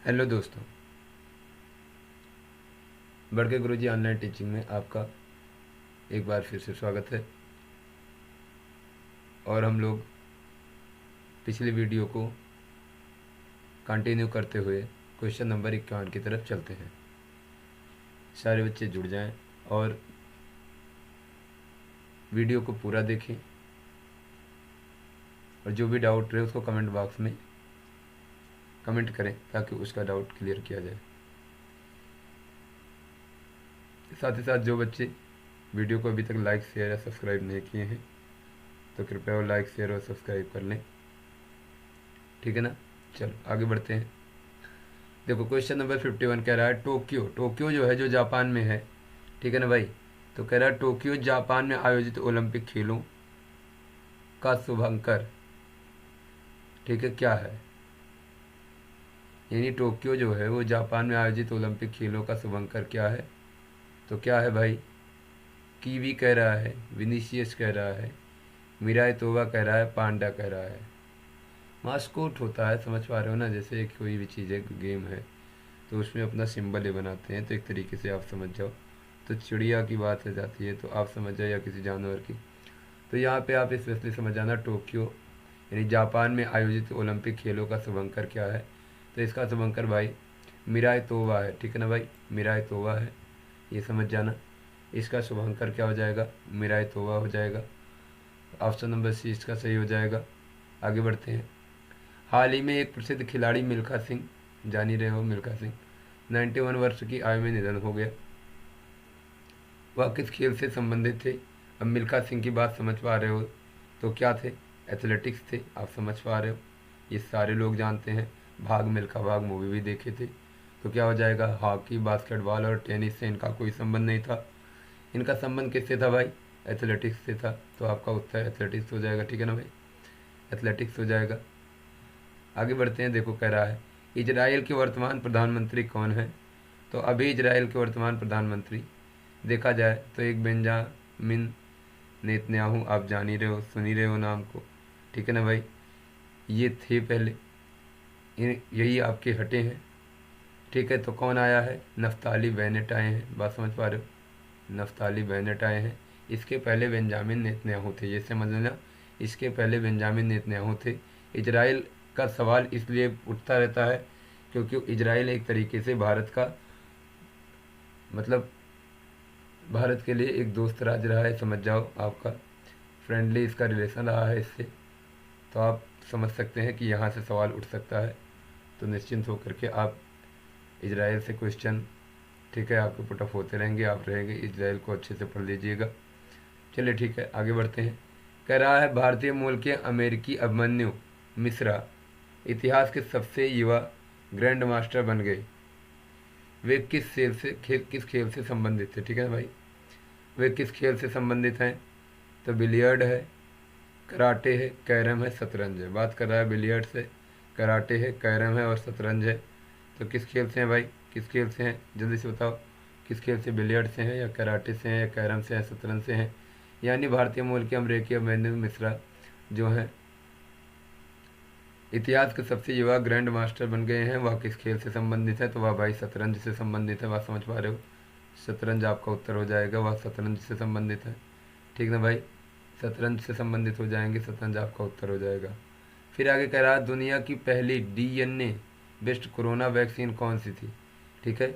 Hello दोस्तों, बड़के गुरुजी online teaching में आपका एक बार फिर से स्वागत है। और हम लोग पिछली वीडियो को कंटिन्यू करते हुए क्वेश्चन नंबर 51 की तरफ चलते हैं। सारे बच्चे जुड़ जाएं और वीडियो को पूरा देखें, और जो भी डाउट रहे उसको कमेंट बॉक्स में कमेंट करें ताकि उसका डाउट क्लियर किया जाए। साथ ही साथ जो बच्चे वीडियो को अभी तक लाइक शेयर या सब्सक्राइब नहीं किए हैं तो कृपया वो लाइक शेयर और सब्सक्राइब कर लें, ठीक है ना। चलो आगे बढ़ते हैं। देखो क्वेश्चन नंबर 51 कह रहा है टोक्यो। टोक्यो जो है जो जापान में है, ठीक है ना भाई। तो कह रहा है टोक्यो जापान में आयोजित ओलंपिक खेलों का शुभंकर, ठीक है, क्या है। यानी टोक्यो जो है वो जापान में आयोजित ओलंपिक खेलों का शुभंकर क्या है। तो क्या है भाई। कीवी कह रहा है, विनीसियस कह रहा है, मिराई तोवा कह रहा है, पांडा कह रहा है। मास्कोट होता है, समझ पा रहे हो ना, जैसे कोई भी चीज़ है, गेम है तो उसमें अपना सिंबल ये बनाते हैं, तो एक तरीके से आप समझ जाओ। तो चिड़िया की बात हो जाती है तो आप समझ जाओ, या किसी जानवर की। तो यहाँ पे आप स्पेशली समझ जाना टोक्यो यानी जापान में आयोजित ओलंपिक खेलों का शुभंकर क्या है। तो इसका शुभंकर भाई मिराई तोवा है, ठीक है ना भाई, मिराई तोवा है, ये समझ जाना। इसका शुभंकर क्या हो जाएगा, मिराई तोवा हो जाएगा। ऑप्शन नंबर सी इसका सही हो जाएगा। आगे बढ़ते हैं। हाल ही में एक प्रसिद्ध खिलाड़ी मिल्खा सिंह, जान ही रहे हो मिल्खा सिंह, 91 वर्ष की आयु में निधन हो गया। वह किस खेल से संबंधित थे। अब मिल्खा सिंह की बात समझ पा रहे हो तो क्या थे, एथलेटिक्स थे, आप समझ पा रहे हो, ये सारे लोग जानते हैं। भाग मिल्खा भाग मूवी भी देखे थे। तो क्या हो जाएगा, हॉकी, बास्केटबॉल और टेनिस से इनका कोई संबंध नहीं था। इनका संबंध किससे था भाई, एथलेटिक्स से था। तो आपका उत्तर एथलेटिक्स हो जाएगा, ठीक है ना भाई, एथलेटिक्स हो जाएगा। आगे बढ़ते हैं। देखो कह रहा है इजराइल के वर्तमान प्रधानमंत्री कौन है। तो अभी इजराइल के वर्तमान प्रधानमंत्री देखा जाए तो एक बेंजामिन नेतन्याहू, आप जान ही रहे हो, सुन ही रहे हो नाम को, ठीक है ना भाई। ये थे पहले, यही आपके हटे हैं, ठीक है। तो कौन आया है, नफ्ताली बेनेट आए हैं, बात समझ पा रहे हो, नफ्ताली बेनेट आए हैं। इसके पहले बेंजामिन नेतन्याहू थे, ये समझ लेना, इसके पहले बेंजामिन नेतन्याहू थे। इजराइल का सवाल इसलिए उठता रहता है क्योंकि इजराइल एक तरीके से भारत का मतलब भारत के लिए एक दोस्त राज्य रहा है, समझ जाओ, आपका फ्रेंडली इसका रिलेशन रहा है इससे। तो आप समझ सकते हैं कि यहाँ से सवाल उठ सकता है। तो निश्चिंत होकर के आप इजराइल से क्वेश्चन, ठीक है, आपके पुटअप होते रहेंगे, आप रहेंगे, इजराइल को अच्छे से पढ़ लीजिएगा। चलिए ठीक है, आगे बढ़ते हैं। कह रहा है भारतीय मूल के अमेरिकी अभिमन्यु मिश्रा इतिहास के सबसे युवा ग्रैंड मास्टर बन गए। वे किस खेल से संबंधित थे, ठीक है ना भाई, वे किस खेल से संबंधित हैं। तो बिलियर्ड है, कराटे है, कैरम है, शतरंज है। बात कर रहा है बिलियर्ड से, कराटे है, कैरम है और शतरंज है। तो किस खेल से हैं भाई, किस खेल से हैं, जल्दी से बताओ, किस खेल से, बिलियर्ड से हैं या कराटे से हैं या कैरम से हैं, शतरंज से हैं। यानी भारतीय मूल के अमरीकी अभिमन्यु मिश्रा जो हैं इतिहास के सबसे युवा ग्रैंड मास्टर बन गए हैं, वह किस खेल से संबंधित है। तो वह भाई शतरंज से संबंधित है, बात समझ पा रहे हो, शतरंज आपका उत्तर हो जाएगा, वह शतरंज से संबंधित है, ठीक ना भाई, शतरंज से संबंधित हो जाएंगे, शतरंज आपका उत्तर हो जाएगा। फिर आगे कह रहा है दुनिया की पहली डीएनए बेस्ड कोरोना वैक्सीन कौन सी थी, ठीक है,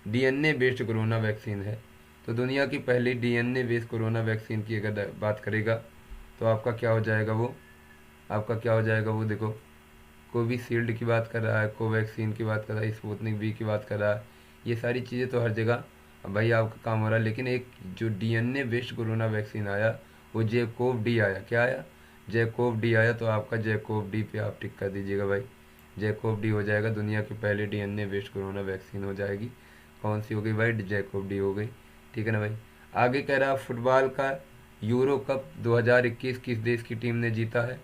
डीएनए बेस्ड कोरोना वैक्सीन है। तो दुनिया की पहली डीएनए बेस्ड कोरोना वैक्सीन की अगर बात करेगा तो आपका क्या हो जाएगा, वो आपका क्या हो जाएगा, वो देखो, कोविशील्ड की बात कर रहा है, कोवैक्सीन की बात कर रहा है, स्पुतनिक वी की बात कर रहा है। ये सारी चीज़ें तो हर जगह अब भाई आपका काम हो रहा है, लेकिन एक जो डीएनए बेस्ड कोरोना वैक्सीन आया वो जैकोव डी आया, क्या आया, जैकोव डी आया। तो आपका जैकोव डी पे आप टिक कर दीजिएगा भाई, जैकोव डी हो जाएगा, दुनिया की पहली डीएनए बेस्ड कोरोना वैक्सीन हो जाएगी। कौन सी हो गई भाई, जैकोव डी हो गई, ठीक है ना भाई। आगे कह रहा फुटबॉल का यूरो कप 2021 किस देश की टीम ने जीता है।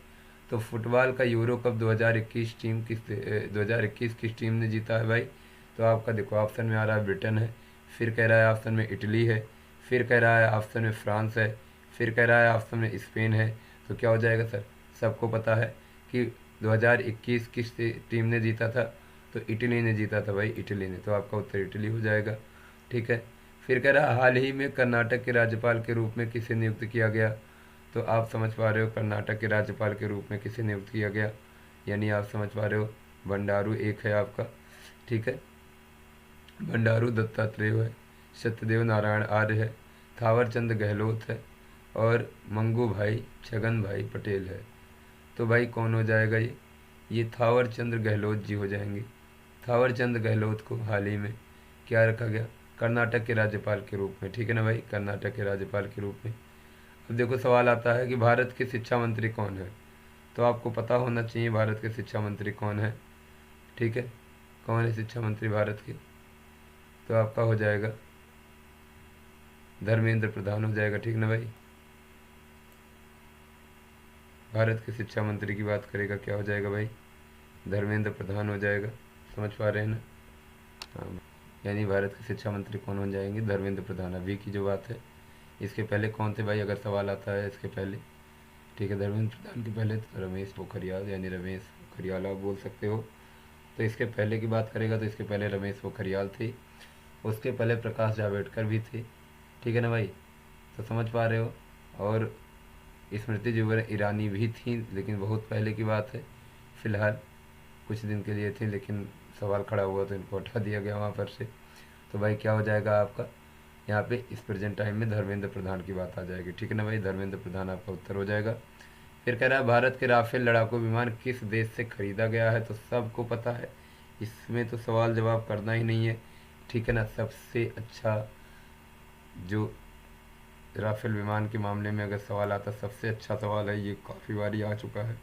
तो फुटबॉल का यूरो कप 2021 2021 किस टीम ने जीता है भाई। तो आपका देखो ऑप्शन में आ रहा है ब्रिटेन है, फिर कह रहा है ऑप्शन में इटली है, फिर कह रहा है ऑप्शन में फ्रांस है, फिर कह रहा है ऑप्शन में स्पेन है। तो क्या हो जाएगा सर, सबको पता है कि 2021 किस टीम ने जीता था। तो इटली ने जीता था भाई, इटली ने, तो आपका उत्तर इटली हो जाएगा। ठीक है। फिर कह रहा हाल ही में कर्नाटक के राज्यपाल के रूप में किसे नियुक्त किया गया, तो आप समझ पा रहे हो कर्नाटक के राज्यपाल के रूप में किसे नियुक्त किया गया, यानी आप समझ पा रहे हो बंडारू एक है आपका। ठीक है, बंडारू दत्तात्रेय है, सत्यदेव नारायण आर्य है, थावर चंद गहलोत है, और मंगू भाई छगन भाई पटेल है। तो भाई कौन हो जाएगा ये थावर चंद गहलोत जी हो जाएंगे। थावर चंद गहलोत को हाल ही में क्या रखा गया, कर्नाटक के राज्यपाल के रूप में। ठीक है ना भाई, कर्नाटक के राज्यपाल के रूप में। अब देखो सवाल आता है कि भारत के शिक्षा मंत्री कौन है, तो आपको पता होना चाहिए भारत के शिक्षा मंत्री कौन है। ठीक है, कौन है शिक्षा मंत्री भारत के, तो आपका हो जाएगा धर्मेंद्र प्रधान हो जाएगा। ठीक ना भाई, भारत के शिक्षा मंत्री की बात करेगा क्या हो जाएगा भाई, धर्मेंद्र प्रधान हो जाएगा। समझ पा रहे हैं ना, हाँ, यानी भारत के शिक्षा मंत्री कौन हो जाएंगे, धर्मेंद्र प्रधान। अभी की जो बात है, इसके पहले कौन थे भाई, अगर सवाल आता है इसके पहले। ठीक है, धर्मेंद्र प्रधान के पहले तो रमेश पोखरियाल, यानी रमेश पोखरियाल आप बोल सकते हो। तो इसके पहले की बात करेगा तो इसके पहले रमेश पोखरियाल थे, उसके पहले प्रकाश जावड़ेकर भी थे। ठीक है ना भाई, तो समझ पा रहे हो। और स्मृति जुबिन ईरानी भी थी, लेकिन बहुत पहले की बात है, फिलहाल कुछ दिन के लिए थी, लेकिन सवाल खड़ा हुआ तो इनको हटा दिया गया वहाँ पर से। तो भाई क्या हो जाएगा आपका यहाँ पे इस प्रेजेंट टाइम में धर्मेंद्र प्रधान की बात आ जाएगी। ठीक है ना भाई, धर्मेंद्र प्रधान आपका उत्तर हो जाएगा। फिर कह रहा है भारत के राफेल लड़ाकू विमान किस देश से खरीदा गया है, तो सबको पता है, इसमें तो सवाल जवाब करना ही नहीं है। ठीक है ना, सबसे अच्छा जो राफेल विमान के मामले में अगर सवाल आता, सबसे अच्छा सवाल है, ये काफ़ी बारी आ चुका है,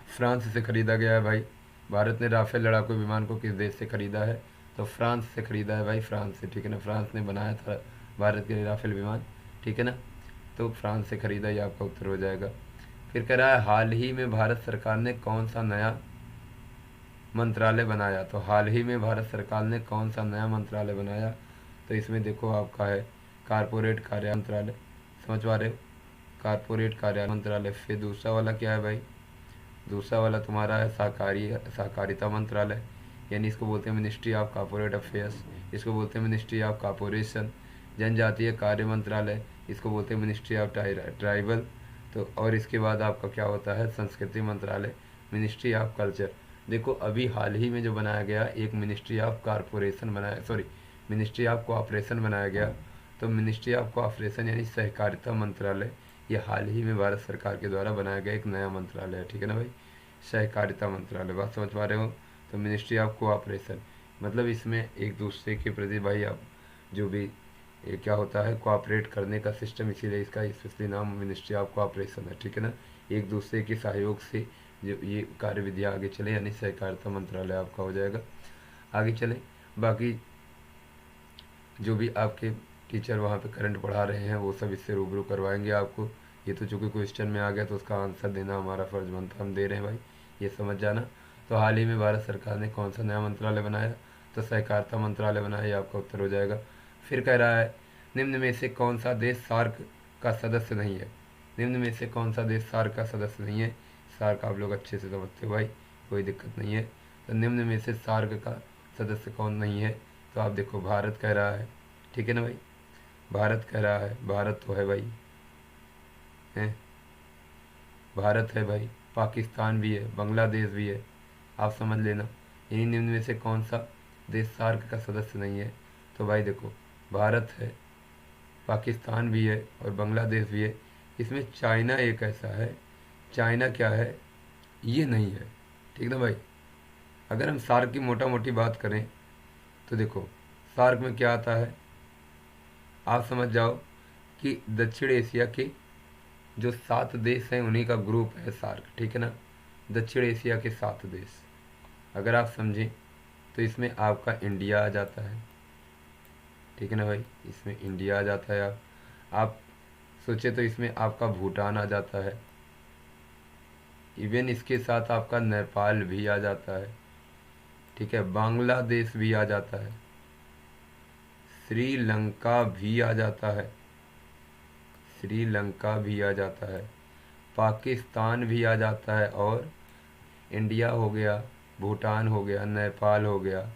फ्रांस से खरीदा गया है भाई। भारत ने राफेल लड़ाकू विमान को किस देश से खरीदा है, तो फ्रांस से खरीदा है भाई, फ्रांस से। ठीक है ना, फ्रांस ने बनाया था भारत के लिए राफेल विमान। ठीक है ना, तो फ्रांस से खरीदा, ये आपका उत्तर हो जाएगा। फिर कह रहा है हाल ही में भारत सरकार ने कौन सा नया मंत्रालय बनाया, तो हाल ही में भारत सरकार ने कौन सा नया मंत्रालय बनाया, तो इसमें देखो आपका है कारपोरेट कार्य मंत्रालय। समझ पा रहे हो, कारपोरेट कार्य मंत्रालय। फिर दूसरा वाला क्या है भाई, दूसरा वाला तुम्हारा है सहकारिता मंत्रालय, यानी इसको बोलते हैं मिनिस्ट्री ऑफ कॉर्पोरेट अफेयर्स, इसको बोलते हैं मिनिस्ट्री ऑफ कॉर्पोरेशन। जनजातीय कार्य मंत्रालय, इसको बोलते हैं मिनिस्ट्री ऑफ ट्राइबल। तो और इसके बाद आपका क्या होता है, संस्कृति मंत्रालय, मिनिस्ट्री ऑफ कल्चर। देखो अभी हाल ही में जो बनाया गया एक मिनिस्ट्री ऑफ कॉर्पोरेशन बनाया, सॉरी मिनिस्ट्री ऑफ कोऑपरेशन बनाया गया। तो मिनिस्ट्री ऑफ कोऑपरेशन यानी सहकारिता मंत्रालय, ये हाल ही में भारत सरकार के द्वारा बनाया गया एक नया मंत्रालय है। ठीक है ना भाई, सहकारिता मंत्रालय, बात समझ पा रहे हो। तो मिनिस्ट्री ऑफ कोऑपरेशन मतलब इसमें एक दूसरे के प्रति भाई आप जो भी ये क्या होता है कोऑपरेट करने का सिस्टम, इसीलिए इसका स्पेशली नाम मिनिस्ट्री ऑफ कोऑपरेशन है। ठीक है ना, एक दूसरे के सहयोग से जो ये कार्यविधियाँ आगे चले, यानी सहकारिता मंत्रालय आपका हो जाएगा। आगे चले, बाकी जो भी आपके टीचर वहाँ पे करंट पढ़ा रहे हैं वो सब इससे रूबरू करवाएंगे आपको। ये तो चूँकि क्वेश्चन में आ गया तो उसका आंसर देना हमारा फर्ज बनता, हम दे रहे हैं भाई, ये समझ जाना। तो हाल ही में भारत सरकार ने कौन सा नया मंत्रालय बनाया, तो सहकारिता मंत्रालय बनाया, ये आपका उत्तर हो जाएगा। फिर कह रहा है निम्न में से कौन सा देश सार्क का सदस्य नहीं है, निम्न में से कौन सा देश सार्क का सदस्य नहीं है। सार्क आप लोग अच्छे से समझते हो भाई, कोई दिक्कत नहीं है। तो निम्न में से सार्क का सदस्य कौन नहीं है, तो आप देखो भारत कह रहा है। ठीक है ना भाई, भारत कह रहा है, भारत तो है भाई, है भारत है भाई, पाकिस्तान भी है, बांग्लादेश भी है, आप समझ लेना। इन्हीं निम्न में से कौन सा देश सार्क का सदस्य नहीं है, तो भाई देखो भारत है, पाकिस्तान भी है और बांग्लादेश भी है। इसमें चाइना एक ऐसा है, चाइना क्या है ये नहीं है। ठीक ना भाई, अगर हम सार्क की मोटा मोटी बात करें तो देखो सार्क में क्या आता है, आप समझ जाओ कि दक्षिण एशिया के जो 7 देश हैं उन्हीं का ग्रुप है सार्क। ठीक है ना, दक्षिण एशिया के 7 देश अगर आप समझें तो इसमें आपका इंडिया आ जाता है। ठीक है ना भाई, इसमें इंडिया आ जाता है। आप सोचे तो इसमें आपका भूटान आ जाता है, इवन इसके साथ आपका नेपाल भी आ जाता है। ठीक है, बांग्लादेश भी आ जाता है, श्रीलंका भी आ जाता है, श्रीलंका भी आ जाता है, पाकिस्तान भी आ जाता है, और इंडिया हो गया, भूटान हो गया, नेपाल हो गया,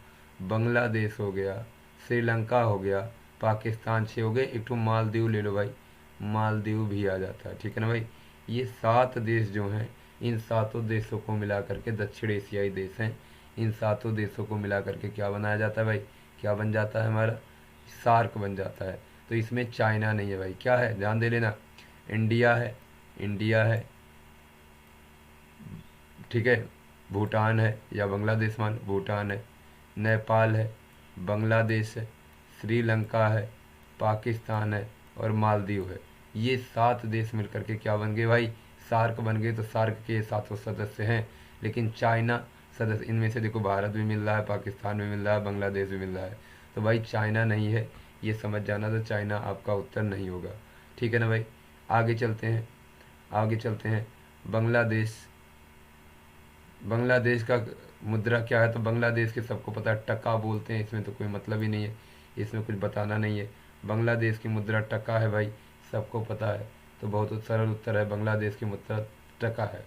बांग्लादेश हो गया, श्रीलंका हो गया, पाकिस्तान 6 हो गए, एक तो मालदीव ले लो भाई, मालदीव भी आ जाता है, ठीक है ना भाई। ये 7 देश जो हैं, इन 7 देशों को मिला करके दक्षिण एशियाई देश हैं, इन 7 देशों को मिला करके क्या बनाया जाता है भाई, क्या बन जाता है हमारा, सार्क बन जाता है। तो इसमें चाइना नहीं है भाई, क्या है ध्यान दे लेना, इंडिया है, इंडिया है, ठीक है, भूटान है या बांग्लादेश, मान लो भूटान है, नेपाल है, बांग्लादेश है, श्रीलंका है, पाकिस्तान है और मालदीव है। ये 7 देश मिलकर के क्या बन गए भाई, सार्क बन गए। तो सार्क के 7 सदस्य हैं, लेकिन चाइना सदस्य, इनमें से देखो भारत भी मिल रहा है, पाकिस्तान भी मिल रहा है, बांग्लादेश भी मिल रहा है, तो भाई चाइना नहीं है, ये समझ जाना। तो चाइना आपका उत्तर नहीं होगा, ठीक है ना भाई। आगे चलते हैं, आगे चलते हैं। बांग्लादेश, बांग्लादेश का मुद्रा क्या है, तो बांग्लादेश के सबको पता है टका बोलते हैं, इसमें तो कोई मतलब ही नहीं है, इसमें कुछ बताना नहीं है। बांग्लादेश की मुद्रा टका है भाई, सबको पता है। तो बहुत सरल उत्तर है, बांग्लादेश की मुद्रा टका है।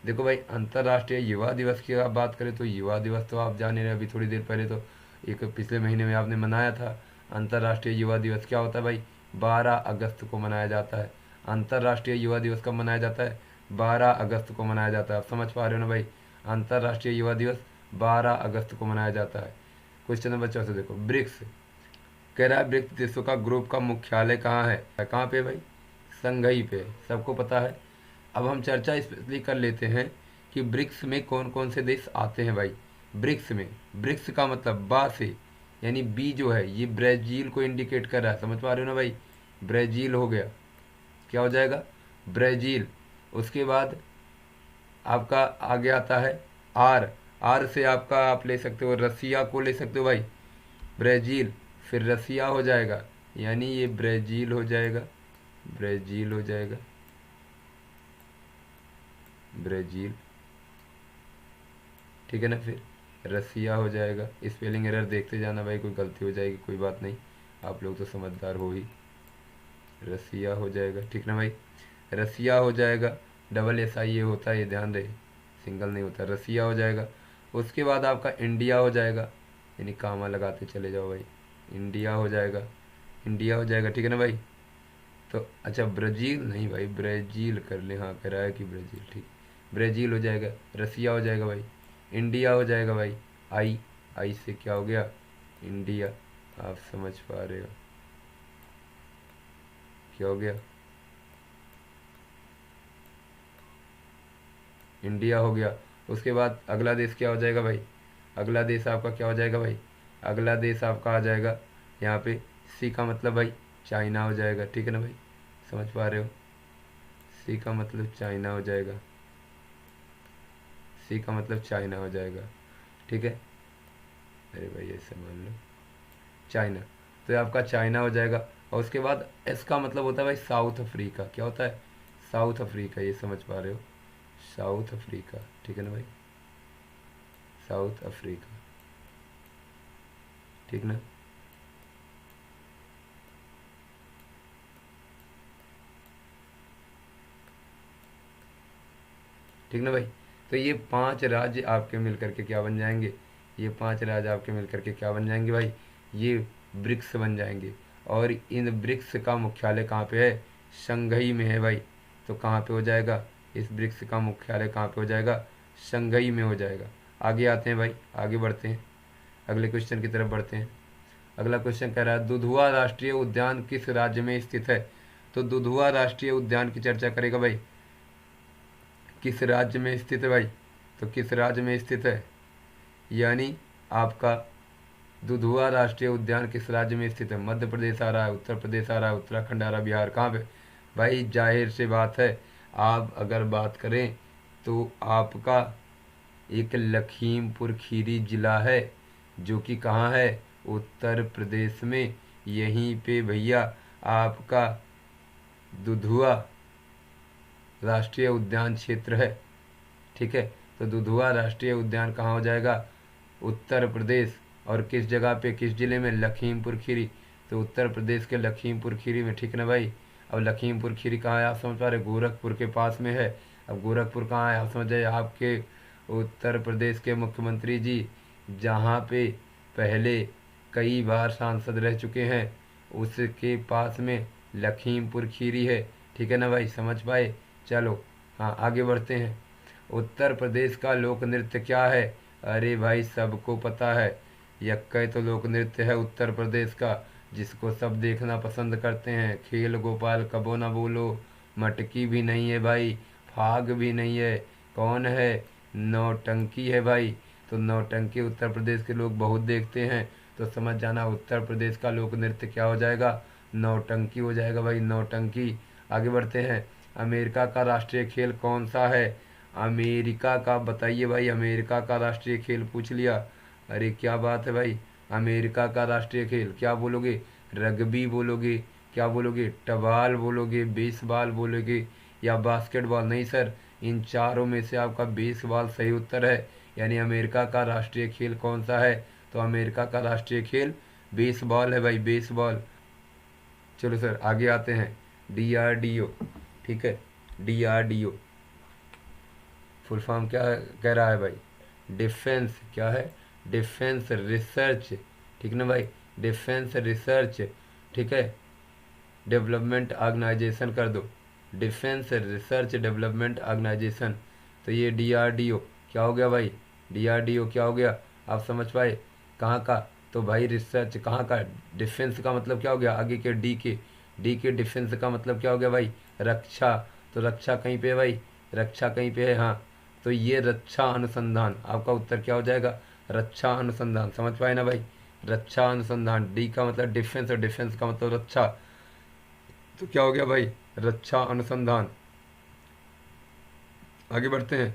देखो भाई, अंतर्राष्ट्रीय युवा दिवस की आप बात करें तो युवा दिवस तो आप जाने रहे, अभी थोड़ी देर पहले तो एक पिछले महीने में आपने मनाया था। अंतर्राष्ट्रीय युवा दिवस क्या होता है भाई, 12 अगस्त को मनाया जाता है। अंतर्राष्ट्रीय युवा दिवस कब मनाया जाता है, 12 अगस्त को मनाया जाता है। आप समझ पा रहे हो ना भाई, अंतर्राष्ट्रीय युवा दिवस 12 अगस्त को मनाया जाता है। क्वेश्चन नंबर 14 देखो, ब्रिक्स कह रहा है ब्रिक्स देशों का ग्रुप का मुख्यालय कहाँ है, कहाँ पे भाई, संघई पे, सबको पता है। अब हम चर्चा स्पेशली कर लेते हैं कि ब्रिक्स में कौन कौन से देश आते हैं भाई। ब्रिक्स में, ब्रिक्स का मतलब बा से, यानी बी जो है ये ब्राज़ील को इंडिकेट कर रहा है, समझ पा रहे हो ना भाई, ब्राज़ील हो गया, क्या हो जाएगा, ब्राज़ील। उसके बाद आपका आगे आता है आर, आर से आपका आप ले सकते हो रसिया को ले सकते हो भाई, ब्राज़ील, फिर रसिया हो जाएगा, यानी ये ब्राज़ील हो जाएगा, ब्राज़ील हो जाएगा, ब्राज़ील, ठीक है ना। फिर रसिया हो जाएगा, स्पेलिंग एरर देखते जाना भाई, कोई गलती हो जाएगी कोई बात नहीं, आप लोग तो समझदार हो ही। रसिया हो जाएगा, ठीक ना भाई, रसिया हो जाएगा, डबल एस आई ए होता है, ये ध्यान रहे, सिंगल नहीं होता, रसिया हो जाएगा। उसके बाद आपका इंडिया हो जाएगा, यानी कामा लगाते चले जाओ भाई, इंडिया हो जाएगा, इंडिया हो जाएगा, ठीक है ना भाई। तो अच्छा ब्राज़ील नहीं भाई, ब्राज़ील कर ले, हाँ कह रहा है कि ब्राज़ील, ठीक, ब्राज़ील हो जाएगा, रसिया हो जाएगा भाई, इंडिया हो जाएगा भाई, आई, आई से क्या हो गया, इंडिया, आप समझ पा रहे हो, क्या हो गया, इंडिया हो गया। उसके बाद अगला देश क्या हो जाएगा भाई, अगला देश आपका क्या हो जाएगा भाई, अगला देश आपका आ जाएगा यहाँ पे, सी का मतलब भाई चाइना हो जाएगा, ठीक है ना भाई, समझ पा रहे हो, सी का मतलब चाइना हो जाएगा, सी का मतलब चाइना हो जाएगा, ठीक है। अरे भाई ऐसे मान लो चाइना, तो ये आपका चाइना हो जाएगा। और उसके बाद एस का मतलब होता है भाई साउथ अफ्रीका, क्या होता है, साउथ अफ्रीका, ये समझ पा रहे हो, साउथ अफ्रीका, ठीक है ना भाई, साउथ अफ्रीका, ठीक ना। ठीक ना भाई, तो ये 5 राज्य आपके मिलकर के क्या बन जाएंगे, ये 5 राज्य आपके मिलकर के क्या बन जाएंगे भाई, ये ब्रिक्स बन जाएंगे। और इन ब्रिक्स का मुख्यालय कहाँ पे है, शंघई में है भाई। तो कहाँ पे हो जाएगा, इस ब्रिक्स का मुख्यालय कहाँ पे हो जाएगा, शंघई में हो जाएगा। आगे आते हैं भाई, आगे बढ़ते हैं, अगले क्वेश्चन की तरफ बढ़ते हैं। अगला क्वेश्चन कह रहा है दुधवा राष्ट्रीय उद्यान किस राज्य में स्थित है। तो दुधवा राष्ट्रीय उद्यान की चर्चा करेगा भाई, किस राज्य में स्थित है भाई, तो किस राज्य में स्थित है, यानी आपका दुधवा राष्ट्रीय उद्यान किस राज्य में स्थित है, मध्य प्रदेश आ रहा है, उत्तर प्रदेश आ रहा है, उत्तराखंड आ रहा है, बिहार, कहाँ पे भाई, जाहिर सी बात है, आप अगर बात करें तो आपका एक लखीमपुर खीरी जिला है, जो कि कहाँ है, उत्तर प्रदेश में, यहीं पे भैया आपका दुधवा राष्ट्रीय उद्यान क्षेत्र है, ठीक है। तो दुधवा राष्ट्रीय उद्यान कहाँ हो जाएगा, उत्तर प्रदेश, और किस जगह पे, किस जिले में, लखीमपुर खीरी, तो उत्तर प्रदेश के लखीमपुर खीरी में, ठीक ना भाई। अब लखीमपुर खीरी कहाँ है आप समझ पा रहे, गोरखपुर के पास में है। अब गोरखपुर कहाँ है आप समझ जाइए, आपके उत्तर प्रदेश के मुख्यमंत्री जी, जहाँ पे पहले कई बार सांसद रह चुके हैं, उसके पास में लखीमपुर खीरी है। ठीक है ना भाई, समझ पाए? चलो हाँ आगे बढ़ते हैं। उत्तर प्रदेश का लोक नृत्य क्या है? अरे भाई सबको पता है, यक्कै तो लोक नृत्य है उत्तर प्रदेश का, जिसको सब देखना पसंद करते हैं। खेल गोपाल कबो ना बोलो, मटकी भी नहीं है भाई, फाग भी नहीं है, कौन है? नौटंकी है भाई। तो नौटंकी उत्तर प्रदेश के लोग बहुत देखते हैं, तो समझ जाना उत्तर प्रदेश का लोक नृत्य क्या हो जाएगा? नौटंकी हो जाएगा भाई, नौटंकी। आगे बढ़ते हैं। अमेरिका का राष्ट्रीय खेल कौन सा है? अमेरिका का बताइए भाई, अमेरिका का राष्ट्रीय खेल पूछ लिया। अरे क्या बात है भाई, अमेरिका का राष्ट्रीय खेल क्या बोलोगे? रग्बी बोलोगे? क्या बोलोगे? टबाल बोलोगे? बेसबॉल बोलोगे या बास्केटबॉल? नहीं सर, इन चारों में से आपका बेसबॉल सही उत्तर है। यानी अमेरिका का राष्ट्रीय खेल कौन सा है? तो अमेरिका का राष्ट्रीय खेल बेसबॉल है भाई, बेसबॉल। चलो सर आगे आते हैं। DRDO, ठीक है, DRDO फुल फॉर्म क्या कह रहा है भाई? डिफेंस क्या है? डिफेंस रिसर्च, ठीक ना भाई, डिफेंस रिसर्च, ठीक है, डेवलपमेंट ऑर्गेनाइजेशन कर दो, डिफेंस रिसर्च डेवलपमेंट ऑर्गेनाइजेशन। तो ये DRDO क्या हो गया भाई? DRDO क्या हो गया? आप समझ पाए? कहाँ का? तो भाई रिसर्च कहाँ का? डिफेंस का मतलब क्या हो गया? आगे के डी के डिफेंस का मतलब क्या हो गया भाई? रक्षा। तो रक्षा कहीं पे है भाई? रक्षा कहीं पे है, हाँ। तो ये रक्षा अनुसंधान, आपका उत्तर क्या हो जाएगा? रक्षा अनुसंधान। समझ पाए ना भाई? रक्षा अनुसंधान, डी का मतलब डिफेंस और डिफेंस का मतलब रक्षा, तो क्या हो गया भाई? रक्षा अनुसंधान। आगे बढ़ते हैं।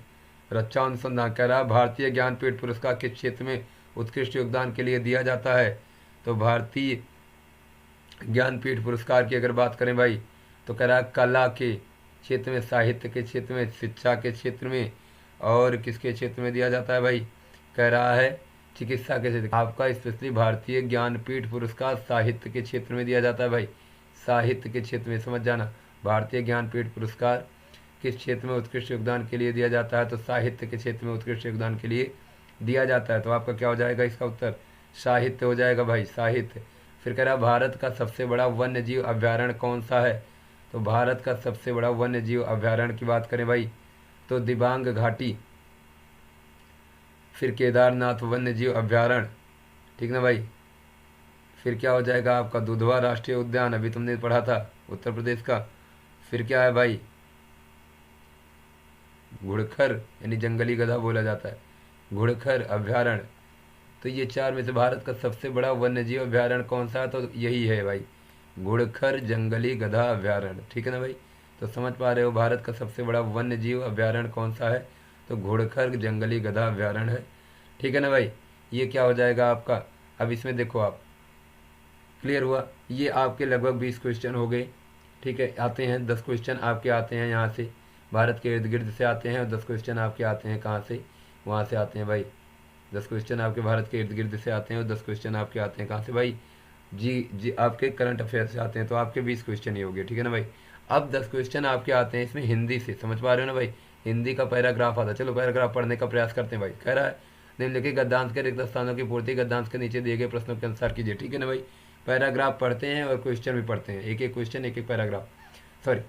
रक्षा अनुसंधान कह रहा है भारतीय ज्ञानपीठ पुरस्कार किस क्षेत्र में उत्कृष्ट योगदान के लिए दिया जाता है? तो भारतीय ज्ञानपीठ पुरस्कार की अगर बात करें भाई, तो कह रहा है कला के क्षेत्र में, साहित्य के क्षेत्र में, शिक्षा के क्षेत्र में, और किसके क्षेत्र में दिया जाता है भाई? कह रहा है चिकित्सा के क्षेत्र। आपका स्पेशली भारतीय ज्ञानपीठ पुरस्कार साहित्य के क्षेत्र में दिया जाता है भाई, साहित्य के क्षेत्र में, समझ जाना। भारतीय ज्ञानपीठ पुरस्कार किस क्षेत्र में उत्कृष्ट योगदान के लिए दिया जाता है? तो साहित्य के क्षेत्र में उत्कृष्ट योगदान के लिए दिया जाता है। तो आपका क्या हो जाएगा इसका उत्तर? साहित्य हो जाएगा भाई, साहित्य। फिर कह रहा है भारत का सबसे बड़ा वन्य जीव अभ्यारण्य कौन सा है? तो भारत का सबसे बड़ा वन्य जीव अभ्यारण्य की बात करें भाई, तो दिबांग घाटी, फिर केदारनाथ वन्य जीव अभ्यारण्य, ठीक ना भाई। फिर क्या हो जाएगा आपका? दुधवा राष्ट्रीय उद्यान, अभी तुमने पढ़ा था उत्तर प्रदेश का। फिर क्या है भाई? घुड़खर यानी जंगली गधा बोला जाता है, घुड़खर अभ्यारण्य। तो ये चार में से भारत का सबसे बड़ा वन्यजीव अभ्यारण्य कौन सा है? तो यही है भाई, घुड़खर जंगली गधा अभ्यारण्य, ठीक है ना भाई। तो समझ पा रहे हो भारत का सबसे बड़ा वन्यजीव अभ्यारण्य कौन सा है? तो घुड़खर जंगली गधा अभ्यारण्य है, ठीक है ना भाई। ये क्या हो जाएगा आपका? अब इसमें देखो आप, क्लियर हुआ? ये आपके लगभग 20 क्वेश्चन हो गए, ठीक है। आते हैं 10 क्वेश्चन आपके आते हैं यहाँ से, भारत के इर्द गिर्द से आते हैं, और 10 क्वेश्चन आपके आते हैं कहाँ से? वहाँ से आते हैं भाई। 10 क्वेश्चन आपके भारत के इर्द गिर्द से आते हैं, और 10 क्वेश्चन आपके आते हैं कहाँ से भाई? जी आपके करंट अफेयर से आते हैं। तो आपके 20 क्वेश्चन ही हो गए, ठीक है ना भाई। अब 10 क्वेश्चन आपके आते हैं इसमें हिंदी से, समझ पा रहे हो ना भाई? हिंदी का पैराग्राफ आता है। चलो पैराग्राफ पढ़ने का प्रयास करते हैं भाई। कह रहा है निम्नलिखित गद्यांश के रिक्त स्थानों की पूर्ति गद्यांश के नीचे दिए गए प्रश्नों के अनुसार कीजिए, ठीक है ना भाई। पैराग्राफ पढ़ते हैं और क्वेश्चन भी पढ़ते हैं, एक एक क्वेश्चन एक एक पैराग्राफ, सॉरी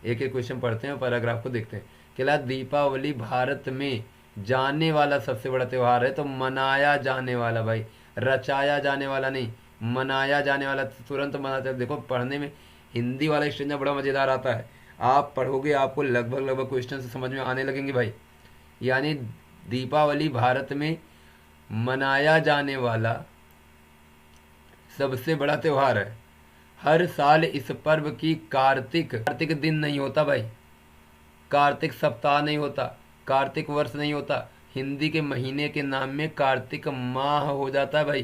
एक एक क्वेश्चन पढ़ते हैं और पैराग्राफ को देखते हैं। कहला दीपावली भारत में जाने वाला सबसे बड़ा त्यौहार है। तो मनाया जाने वाला भाई, रचाया जाने वाला नहीं, मनाया जाने वाला। तुरंत मनाते हैं। देखो पढ़ने में हिंदी वाला स्टेंजा बड़ा मज़ेदार आता है, आप पढ़ोगे आपको लगभग क्वेश्चन से समझ में आने लगेंगे भाई। यानी दीपावली भारत में मनाया जाने वाला सबसे बड़ा त्यौहार है। हर साल इस पर्व की कार्तिक दिन नहीं होता भाई, कार्तिक सप्ताह नहीं होता, कार्तिक वर्ष नहीं होता, हिंदी के महीने के नाम में कार्तिक माह हो जाता है भाई।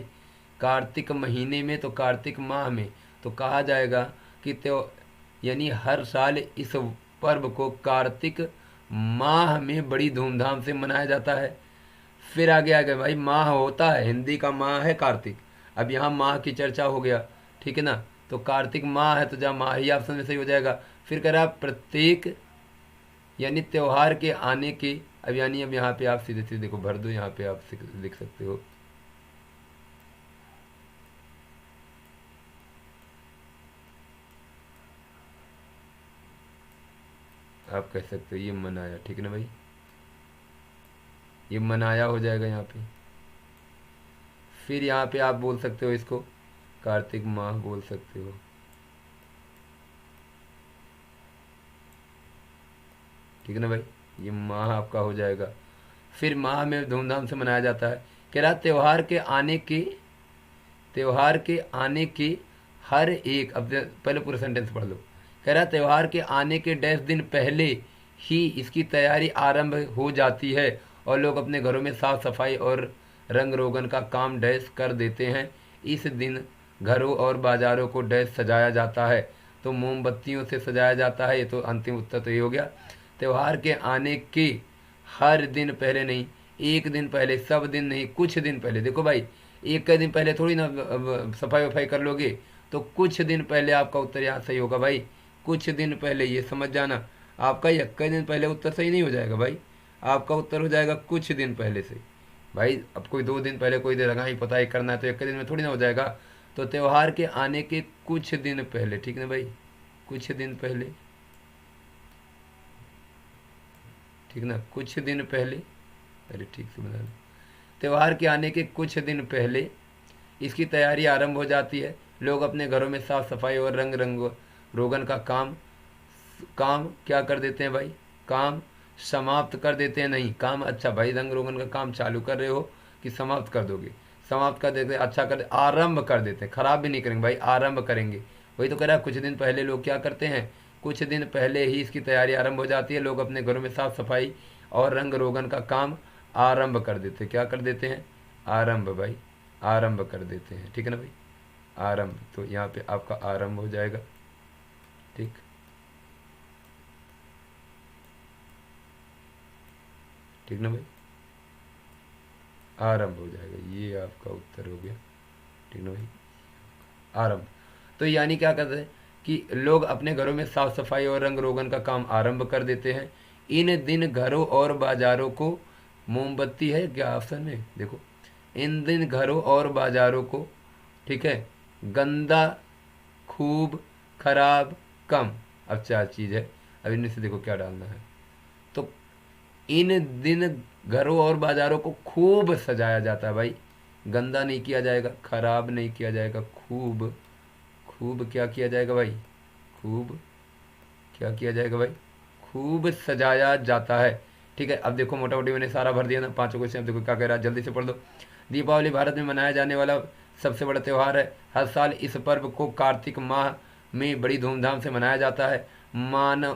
कार्तिक महीने में तो कार्तिक माह में तो कहा जाएगा कि यानी हर साल इस पर्व को कार्तिक माह में बड़ी धूमधाम से मनाया जाता है। फिर आगे आ गया भाई, माह होता है, हिंदी का माह है कार्तिक। अब यहाँ माह की चर्चा हो गया, ठीक है ना। तो कार्तिक माह है तो जहाँ माह ही ऑप्शन में सही हो जाएगा। फिर कह रहा प्रत्येक यानी त्यौहार के आने के अब यानी अब यहाँ पे आप सीधे सीधे देखो भर दो, यहाँ पे आप लिख सकते हो आप कह सकते हो ये मनाया, ठीक है ना भाई, ये मनाया हो जाएगा यहाँ पे। फिर यहाँ पे आप बोल सकते हो इसको कार्तिक माह बोल सकते हो, ठीक है ना भाई, ये माह आपका हो जाएगा। फिर माह में धूमधाम से मनाया जाता है, कह रहा त्योहार के आने के हर एक, अब पहले पूरा सेंटेंस पढ़ लो। कह रहा त्योहार के आने के 10 दिन पहले ही इसकी तैयारी आरंभ हो जाती है और लोग अपने घरों में साफ सफाई और रंग रोगन का काम डैश कर देते हैं। इस दिन घरों और बाजारों को डैश सजाया जाता है, तो मोमबत्तियों से सजाया जाता है। ये तो अंतिम उत्तर तो ये हो गया। त्योहार के आने के हर दिन पहले नहीं, एक दिन पहले, सब दिन नहीं, कुछ दिन पहले। देखो भाई, एक का दिन पहले थोड़ी ना सफाई वफाई कर लोगे, तो कुछ दिन पहले आपका उत्तर यहाँ सही होगा भाई। कुछ दिन पहले, ये समझ जाना, आपका इक्का दिन पहले उत्तर सही नहीं हो जाएगा भाई, आपका उत्तर हो जाएगा कुछ दिन पहले से। भाई अब कोई 2 दिन पहले कोई लगा ही पता ही करना है तो एक दिन में थोड़ी ना हो जाएगा। तो त्योहार के आने के कुछ दिन पहले, ठीक है ना भाई, कुछ दिन पहले, ठीक ना, कुछ दिन पहले, अरे ठीक से बना लो। त्योहार के आने के कुछ दिन पहले इसकी तैयारी आरंभ हो जाती है। लोग अपने घरों में साफ सफाई और रंग रोगन का काम काम क्या कर देते हैं भाई, काम समाप्त कर देते हैं। नहीं, काम, अच्छा भाई, रंग रोगन का काम चालू कर रहे हो कि समाप्त कर दोगे, समाप्त कर देते हैं, अच्छा कर, आरंभ कर देते हैं, खराब भी नहीं करेंगे भाई, आरंभ करेंगे। वही तो कह रहा है, कुछ दिन पहले लोग क्या करते हैं, कुछ दिन पहले ही इसकी तैयारी आरंभ हो जाती है। लोग अपने घरों में साफ सफाई और रंग रोगन का काम आरंभ कर देते हैं। क्या कर देते हैं, आरंभ भाई, आरंभ कर देते हैं, ठीक है ना भाई, आरंभ। तो यहाँ पे आपका आरंभ हो जाएगा, ठीक, ठीक ना भाई, आरंभ हो जाएगा, ये आपका उत्तर हो गया, ठीक ना भाई, आरंभ। तो यानी क्या करते हैं कि लोग अपने घरों में साफ सफाई और रंग रोगन का काम आरंभ कर देते हैं। इन दिन घरों और बाजारों को, मोमबत्ती है क्या ऑप्शन में, देखो, इन दिन घरों और बाजारों को, ठीक है, गंदा, खूब, खराब, कम, अब 4 चीज़ है, अब इनमें से देखो क्या डालना है। तो इन दिन घरों और बाजारों को खूब सजाया जाता है भाई, गंदा नहीं किया जाएगा, खराब नहीं किया जाएगा, खूब, खूब क्या किया जाएगा भाई, खूब क्या किया जाएगा भाई, खूब सजाया जाता है, ठीक है। अब देखो मोटा मोटी मैंने सारा भर दिया ना, 5 क्वेश्चन, देखो क्या कह रहा है, जल्दी से पढ़ दो। दीपावली भारत में मनाया जाने वाला सबसे बड़ा त्यौहार है। हर साल इस पर्व को कार्तिक माह में बड़ी धूमधाम से मनाया जाता है। मानव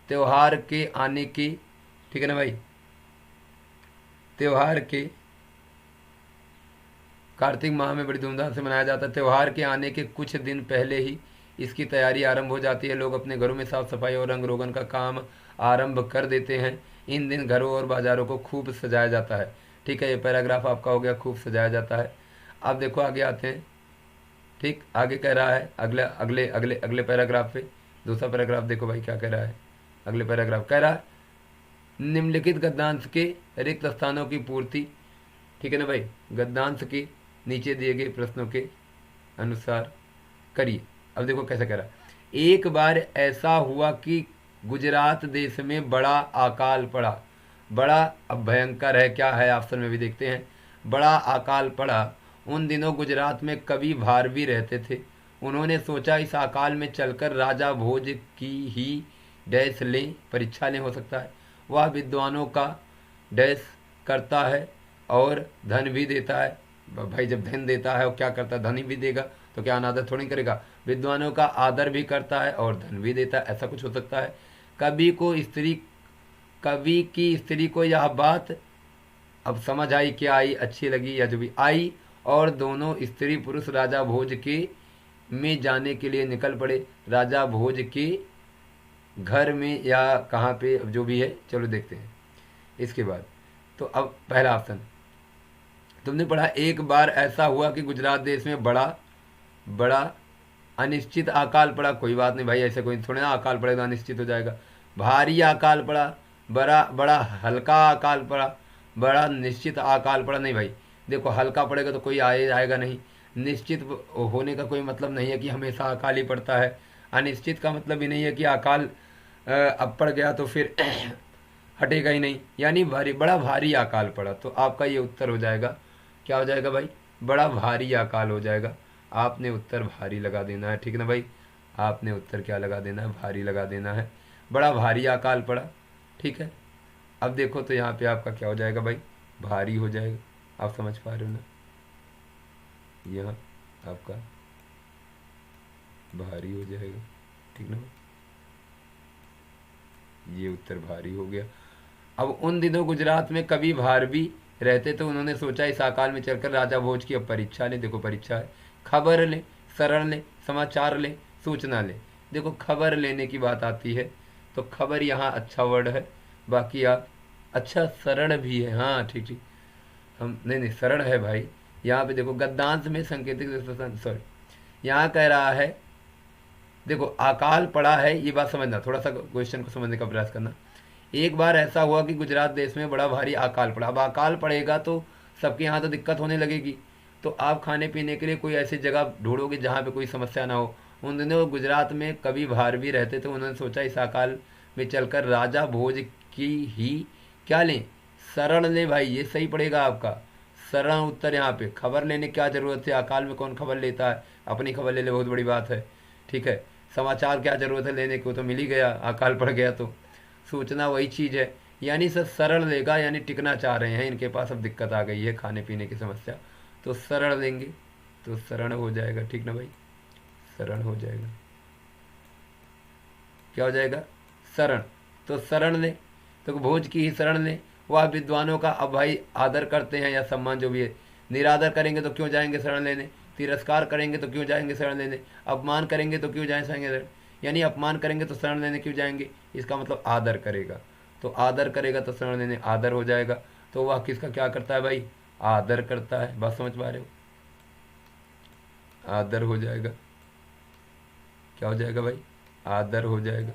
त्यौहार के आने की, ठीक है ना भाई, त्यौहार के कार्तिक माह में बड़ी धूमधाम से मनाया जाता है। त्यौहार के आने के कुछ दिन पहले ही इसकी तैयारी आरंभ हो जाती है। लोग अपने घरों में साफ सफाई और रंग रोगन का काम आरंभ कर देते हैं। इन दिन घरों और बाजारों को खूब सजाया जाता है, ठीक है। ये पैराग्राफ आपका हो गया, खूब सजाया जाता है। अब देखो आगे आते हैं, ठीक, आगे कह रहा है अगले अगले अगले अगले पैराग्राफ पे, दूसरा पैराग्राफ देखो भाई क्या कह रहा है। अगले पैराग्राफ कह रहा है निम्नलिखित गद्यांश के रिक्त स्थानों की पूर्ति, ठीक है ना भाई, गद्यांश के नीचे दिए गए प्रश्नों के अनुसार करिए। अब देखो कैसे कह रहा है, एक बार ऐसा हुआ कि गुजरात देश में बड़ा अकाल पड़ा। बड़ा अब भयंकर है, क्या है ऑप्शन में भी देखते हैं। बड़ा अकाल पड़ा। उन दिनों गुजरात में कवि भारवी रहते थे। उन्होंने सोचा इस अकाल में चलकर राजा भोज की ही डैश लें, परीक्षा लें, हो सकता है। वह विद्वानों का डैश करता है और धन भी देता है। भाई जब धन देता है और क्या करता है, धन ही भी देगा, तो क्या अनादर थोड़ी करेगा। विद्वानों का आदर भी करता है और धन भी देता है, ऐसा कुछ हो सकता है। कवि की स्त्री को यह बात अब समझ आई, क्या आई, अच्छी लगी या जो भी आई, और दोनों स्त्री पुरुष राजा भोज के में जाने के लिए निकल पड़े। राजा भोज के घर में या कहाँ पे जो भी है, चलो देखते हैं इसके बाद। तो अब पहला ऑप्शन तुमने पढ़ा, एक बार ऐसा हुआ कि गुजरात देश में बड़ा अनिश्चित अकाल पड़ा। कोई बात नहीं भाई, ऐसे कोई थोड़े ना अकाल पड़ेगा अनिश्चित हो जाएगा। भारी अकाल पड़ा, बड़ा बड़ा हल्का अकाल पड़ा, बड़ा निश्चित अकाल पड़ा नहीं भाई। देखो हल्का पड़ेगा तो कोई आएगा नहीं, निश्चित होने का कोई मतलब नहीं है कि हमेशा अकाल ही पड़ता है, अनिश्चित का मतलब ही नहीं है कि अकाल अब पड़ गया तो फिर हटेगा ही नहीं, यानी भारी बड़ा भारी अकाल पड़ा। तो आपका ये उत्तर हो जाएगा, क्या हो जाएगा भाई, बड़ा भारी अकाल हो जाएगा। आपने उत्तर भारी लगा देना है, ठीक है ना भाई, आपने उत्तर क्या लगा देना है, भारी लगा देना है, बड़ा भारी अकाल पड़ा, ठीक है। अब देखो तो यहाँ पे आपका क्या हो जाएगा भाई, भारी हो जाएगा, आप समझ पा रहे हो ना, यहाँ आपका भारी हो जाएगा, ठीक ना, ये उत्तर भारी हो गया। अब उन दिनों गुजरात में कवि भारवी रहते तो उन्होंने सोचा इस अकाल में चलकर राजा भोज की अब परीक्षा ले। देखो परीक्षा है, खबर ले, शरण ले, समाचार ले, सूचना ले। देखो खबर लेने की बात आती है तो खबर यहाँ अच्छा वर्ड है, बाकी आप अच्छा शरण भी है, हाँ ठीक ठीक, हम नहीं शरण है भाई। यहाँ पे देखो गद्यांश में संकेतिक, सॉरी यहाँ कह रहा है, देखो अकाल पड़ा है, ये बात समझना, थोड़ा सा क्वेश्चन को समझने का प्रयास करना। एक बार ऐसा हुआ कि गुजरात देश में बड़ा भारी अकाल पड़ा। अब अकाल पड़ेगा तो सबके यहाँ तो दिक्कत होने लगेगी, तो आप खाने पीने के लिए कोई ऐसी जगह ढूंढोगे जहाँ पे कोई समस्या ना हो। उन दिनों गुजरात में कवि भारवी रहते थे, उन्होंने सोचा इस अकाल में चलकर राजा भोज की ही क्या लें, शरण लें। भाई ये सही पड़ेगा आपका, शरण उत्तर यहाँ पे। खबर लेने की क्या जरूरत है, अकाल में कौन खबर लेता है, अपनी खबर ले ले, बहुत बड़ी बात है, ठीक है। समाचार क्या जरूरत है लेने को, तो मिल ही गया, अकाल पड़ गया तो। सूचना वही चीज़ है, यानी सर शरण लेगा, यानी टिकना चाह रहे हैं, इनके पास अब दिक्कत आ गई है खाने पीने की समस्या, तो शरण लेंगे, तो शरण हो जाएगा, ठीक ना भाई, शरण हो जाएगा, क्या हो जाएगा, शरण। तो शरण ले, तो भोज की ही शरण ले। वह विद्वानों का अब भाई आदर करते हैं या सम्मान जो भी है, निरादर करेंगे तो क्यों जाएंगे शरण लेने, तिरस्कार करेंगे तो क्यों जाएंगे शरण लेने, अपमान करेंगे तो क्यों जाएंगे, यानी अपमान करेंगे तो शरण लेने क्यों जाएंगे, इसका मतलब आदर करेगा, तो आदर करेगा तो शरण लेने आदर हो जाएगा। तो वह किसका क्या करता है भाई, आदर करता है, बात समझ पा रहे हो, आदर हो जाएगा, क्या हो जाएगा भाई, आदर हो जाएगा,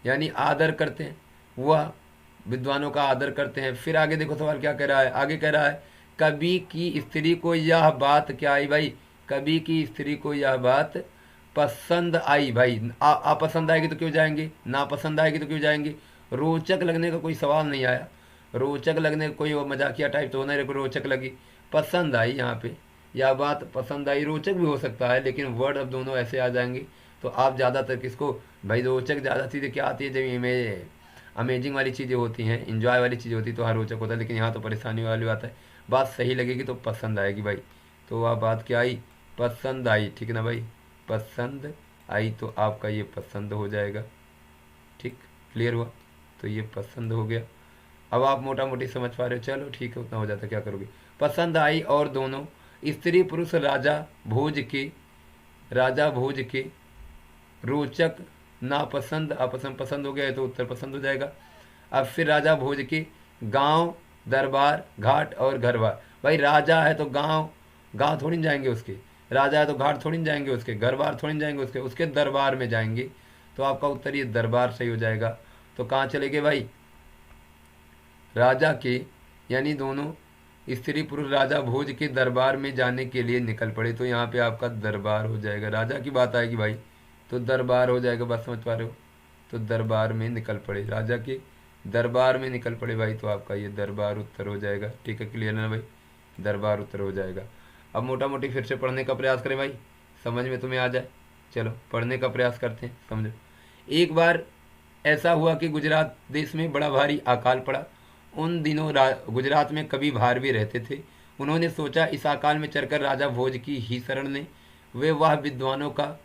यानी आदर करते हैं, वह विद्वानों का आदर करते हैं। फिर आगे देखो सवाल क्या कह रहा है, आगे कह रहा है कवि की स्त्री को यह बात क्या आई भाई, कवि की स्त्री को यह बात पसंद आई। भाई अपसंद आएगी तो क्यों जाएंगे, ना पसंद आएगी तो क्यों जाएंगे, रोचक लगने का कोई सवाल नहीं आया, रोचक लगने का कोई वो मजाकिया टाइप तो नहीं, रोचक लगी, पसंद आई, यहाँ पे यह बात पसंद आई, रोचक भी हो सकता है, लेकिन वर्ड अब दोनों ऐसे आ जाएंगे तो आप ज़्यादातर किसको, भाई रोचक ज़्यादा चीज़ें क्या आती है, जब इमेज अमेजिंग वाली चीज़ें होती हैं, इंजॉय वाली चीज़ होती है तो हर रोचक होता है, लेकिन यहाँ तो परेशानी वाली बात है, बात सही लगेगी तो पसंद आएगी भाई। तो वह बात क्या आई, पसंद आई, ठीक है ना भाई, पसंद आई, तो आपका ये पसंद हो जाएगा, ठीक, क्लियर हुआ, तो ये पसंद हो गया। अब आप मोटा मोटी समझ पा रहे हो, चलो ठीक है, उतना हो जाता, क्या करोगे, पसंद आई और दोनों स्त्री पुरुष राजा भोज के रोचक, नापसंद, अपसंद, पसंद हो गया तो उत्तर पसंद हो जाएगा। अब फिर राजा भोज के गांव, दरबार, घाट और घरबार। भाई राजा है तो गांव, गांव थोड़ी न जाएंगे उसके, राजा है तो घाट थोड़ी न जाएंगे उसके, घर बार थोड़ी न जाएंगे उसके, उसके दरबार में जाएंगे, तो आपका उत्तर ये दरबार सही हो जाएगा। तो कहाँ चले गए भाई, राजा के, यानी दोनों स्त्री पुरुष राजा भोज के दरबार में जाने के लिए निकल पड़े, तो यहाँ पे आपका दरबार हो जाएगा, राजा की बात आएगी भाई तो दरबार हो जाएगा, बात समझ पा रहे हो, तो दरबार में निकल पड़े, राजा के दरबार में निकल पड़े भाई, तो आपका ये दरबार उत्तर हो जाएगा, ठीक है, क्लियर है ना भाई, दरबार उत्तर हो जाएगा। अब मोटा मोटी फिर से पढ़ने का प्रयास करें भाई, समझ में तुम्हें आ जाए, चलो पढ़ने का प्रयास करते हैं, समझो। एक बार ऐसा हुआ कि गुजरात देश में बड़ा भारी अकाल पड़ा। उन दिनों गुजरात में कवि भारवी रहते थे, उन्होंने सोचा इस अकाल में चलकर राजा भोज की ही शरण लें, वे वह विद्वानों का,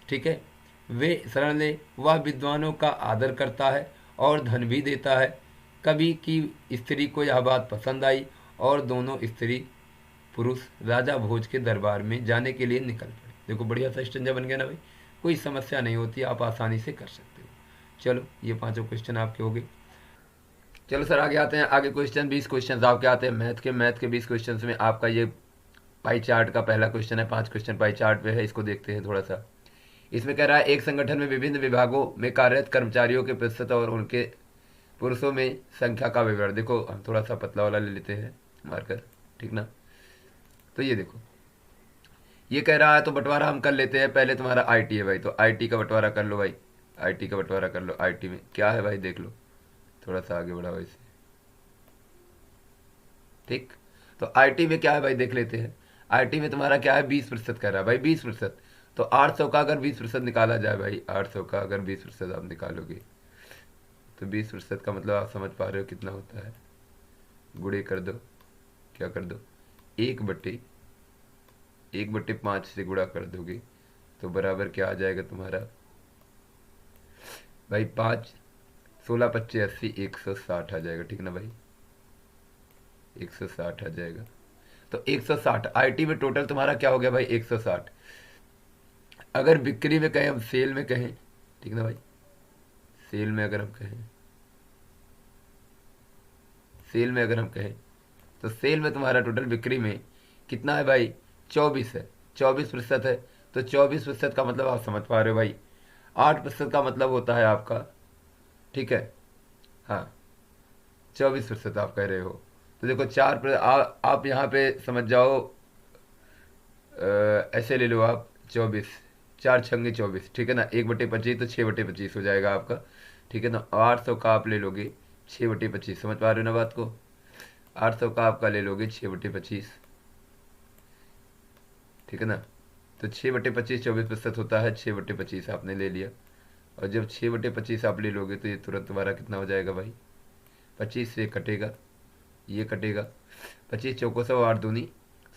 ठीक है, वे शरण ले, वह विद्वानों का आदर करता है और धन भी देता है। कवि की स्त्री को यह बात पसंद आई और दोनों स्त्री पुरुष राजा भोज के दरबार में जाने के लिए निकल पड़े। देखो बढ़िया सा स्टंजा बन गया ना भाई, कोई समस्या नहीं होती, आप आसानी से कर सकते हो। चलो ये पांचों क्वेश्चन आपके हो गए। चलो सर आगे आते हैं, आगे क्वेश्चन 20 क्वेश्चन आपके आते हैं मैथ के 20 क्वेश्चन में आपका ये पाई चार्ट का पहला क्वेश्चन है, 5 क्वेश्चन पाई चार्ट पे है, इसको देखते हैं थोड़ा सा। इसमें कह रहा है एक संगठन में विभिन्न विभागों में कार्यरत कर्मचारियों के प्रतिशत और उनके पुरुषों में संख्या का विवरण। देखो हम थोड़ा सा पतला वाला ले लेते हैं मार्कर, ठीक ना। तो ये देखो ये कह रहा है, तो बंटवारा हम कर लेते हैं। पहले तुम्हारा आईटी है भाई, तो आईटी का बंटवारा कर लो भाई, आईटी का बंटवारा कर लो। आईटी में क्या है भाई देख लो, थोड़ा सा आगे बढ़ाओ इसे, ठीक। तो आईटी में क्या है भाई देख लेते हैं। आईटी में तुम्हारा क्या है, 20% कह रहा है भाई, 20%। तो 800 का अगर 20% निकाला जाए भाई, 800 का अगर 20% आप निकालोगे तो 20% का मतलब आप समझ पा रहे हो कितना होता है। गुणे कर दो, क्या कर दो, 1/5 से गुणा कर दोगे तो बराबर क्या आ जाएगा तुम्हारा भाई, 5, 16 25 80, 160 आ जाएगा, ठीक ना भाई, 160 आ जाएगा। तो 160 आईटी में टोटल तुम्हारा क्या हो गया भाई, 160। अगर बिक्री में कहें, हम सेल में कहें, ठीक ना भाई, सेल में अगर हम कहें, सेल में अगर हम कहें तो सेल में तुम्हारा टोटल बिक्री में कितना है भाई, 24 है, 24% है। तो 24% का मतलब आप समझ पा रहे हो भाई, 8% का मतलब होता है आपका, ठीक है, हाँ 24% आप कह रहे हो। तो देखो आप यहाँ पे समझ जाओ, ऐसे ले लो आप, 24, 4×6 = 24, ठीक है ना, 1/25 तो 6/25 हो जाएगा आपका, ठीक है ना। 800 का आप ले लोगे 6/25, समझ पा रहे हो ना बात को, 800 का आपका ले लोगे 6/25, ठीक है ना। तो 6/25 24% होता है, 6/25 आपने ले लिया। और जब 6/25 आप ले लोगे तो ये तुरंत तुम्हारा कितना हो जाएगा भाई, 25 से कटेगा, ये कटेगा, 25 चौको 100, 8 दूनी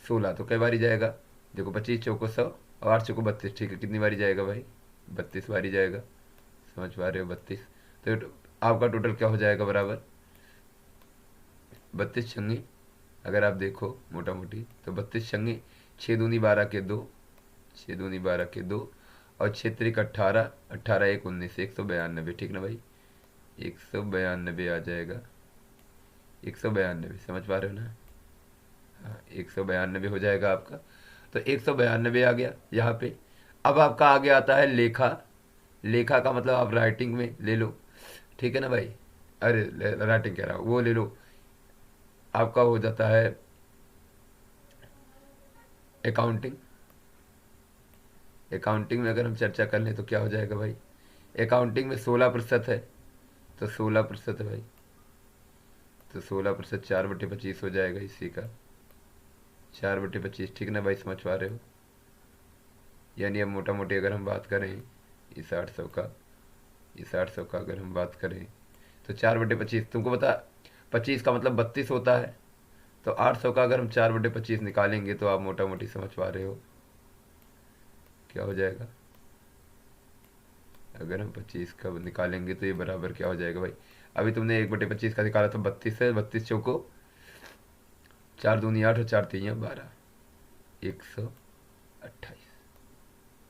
16, तो कई बारी जाएगा, देखो 25 चौको 100 और 8 चौको 32, ठीक है, कितनी बारी जाएगा भाई, 32 बारी जाएगा, समझ पा रहे हो, 32। तो आपका टोटल क्या हो जाएगा बराबर, 32 छंगे, अगर आप देखो मोटा मोटी तो 32 छंगे 6 दूनी 12 के 2, 6 दूनी 12 के 2, और 6 त्रिक 18, 18 1 19, 192, ठीक ना भाई, 192 आ जाएगा, 192, समझ पा रहे हो ना, हाँ 192 हो जाएगा आपका। तो 192 आ गया यहाँ पे। अब आपका आगे आता है लेखा। लेखा का मतलब आप राइटिंग में ले लो, ठीक है ना भाई, अरे राइटिंग कह रहा हूँ, वो ले लो, आपका हो जाता है अकाउंटिंग। अकाउंटिंग में अगर हम चर्चा कर लें तो क्या हो जाएगा भाई, अकाउंटिंग में 16% है, तो 16% है भाई, तो 16% 4/25 हो जाएगा इसी का, 4/25, ठीक ना भाई, समझ पा रहे हो। यानी अब मोटा मोटी अगर हम बात करें इस 800 का, इस 800 का अगर हम बात करें तो 4/25, तुमको पता 25 का मतलब 32 होता है, तो 800 का अगर हम 4/25 निकालेंगे तो आप मोटा मोटी समझ पा रहे हो क्या हो जाएगा। अगर हम 25 का निकालेंगे तो ये बराबर क्या हो जाएगा भाई, अभी तुमने 1/25 का निकाला तो 32 है, 32 चौको 4 दूनी 8 और 4 3 12, 128,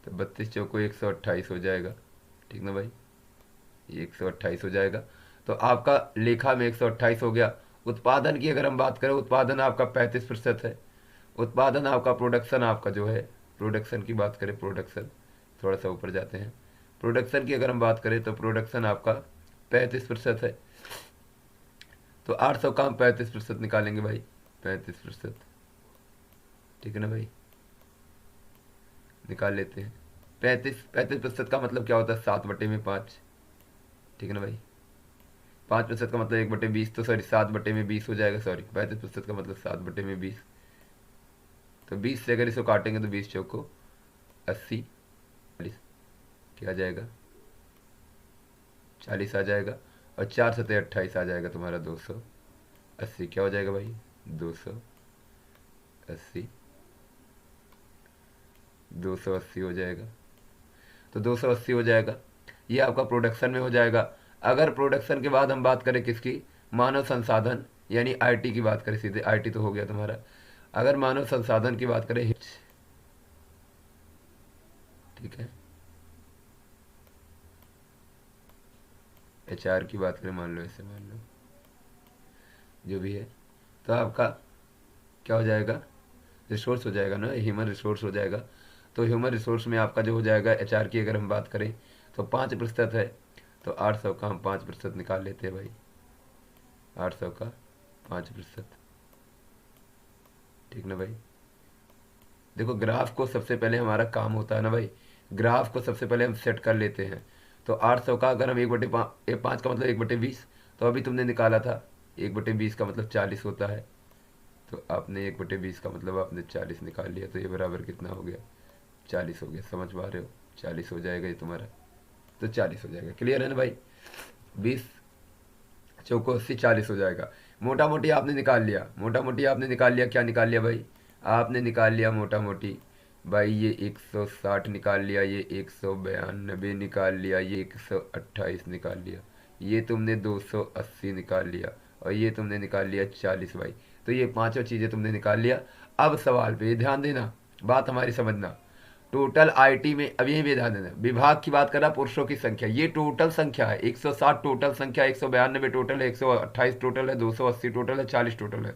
तो 32 चौको 128 हो जाएगा, ठीक ना भाई, ये 128 हो जाएगा। तो आपका लेखा में 128 हो गया। उत्पादन की अगर हम बात करें, उत्पादन आपका 35% है। उत्पादन आपका, प्रोडक्शन आपका जो है, प्रोडक्शन की बात करें, प्रोडक्शन थोड़ा सा ऊपर जाते हैं, प्रोडक्शन की अगर हम बात करें तो प्रोडक्शन आपका 35% है। तो 800 का हम 35% निकालेंगे भाई, 35%, ठीक है ना भाई, निकाल लेते हैं। 35% का मतलब क्या होता है, 7/5, ठीक है ना भाई, 5% का मतलब 1/20, तो सॉरी 7/20 हो जाएगा, सॉरी 35% का मतलब 7/20। तो 20 से अगर इसको काटेंगे तो 20 चौको 80, 40, क्या आ जाएगा, 40 आ जाएगा, और 4×7 = 28 आ जाएगा तुम्हारा 280, क्या हो जाएगा भाई, 280, 280 हो जाएगा। तो 280 हो जाएगा, ये आपका प्रोडक्शन में हो जाएगा। अगर प्रोडक्शन के बाद हम बात करें किसकी, मानव संसाधन, यानी आईटी की बात करें, सीधे आईटी तो हो गया तुम्हारा। अगर मानव संसाधन की बात करें, ठीक है, एचआर की बात करें, मान लो ऐसे, मान लो जो भी है, तो आपका क्या हो जाएगा, रिसोर्स हो जाएगा ना, ह्यूमन रिसोर्स हो जाएगा। तो ह्यूमन रिसोर्स में आपका जो हो जाएगा, एचआर की अगर हम बात करें तो 5% है, तो 800 का हम 5% निकाल लेते हैं भाई, 800 का 5%। ठीक ना भाई। देखो ग्राफ को सबसे पहले हमारा काम होता है ना भाई, ग्राफ को सबसे पहले हम सेट कर लेते हैं। तो 800 का अगर हम 1/5 का मतलब 1/20, तो अभी तुमने निकाला था 1/20 का मतलब 40 होता है। तो आपने 1/20 का मतलब आपने 40 निकाल लिया, तो ये बराबर कितना हो गया, 40 हो गया। समझ पा रहे हो, 40 हो जाएगा ये तुम्हारा, तो 40 हो जाएगा। क्लियर है ना भाई। 20 चौको 80, 40 हो जाएगा। मोटा मोटी आपने निकाल लिया, मोटा मोटी आपने निकाल लिया। क्या निकाल लिया भाई, आपने निकाल लिया मोटा मोटी भाई, ये 160 निकाल लिया, ये 192 निकाल लिया, ये 128 निकाल लिया, ये तुमने 280 निकाल लिया, और ये तुमने निकाल लिया 40 भाई। तो ये पांचों चीज़ें तुमने निकाल लिया। अब सवाल पे ध्यान देना, बात हमारी समझना। टोटल आईटी में, अब यही भी ध्यान देना, विभाग की बात कर रहा, पुरुषों की संख्या, ये टोटल संख्या है 160 टोटल संख्या, 192 टोटल है, 128 टोटल है, 280 टोटल है, 40 टोटल है।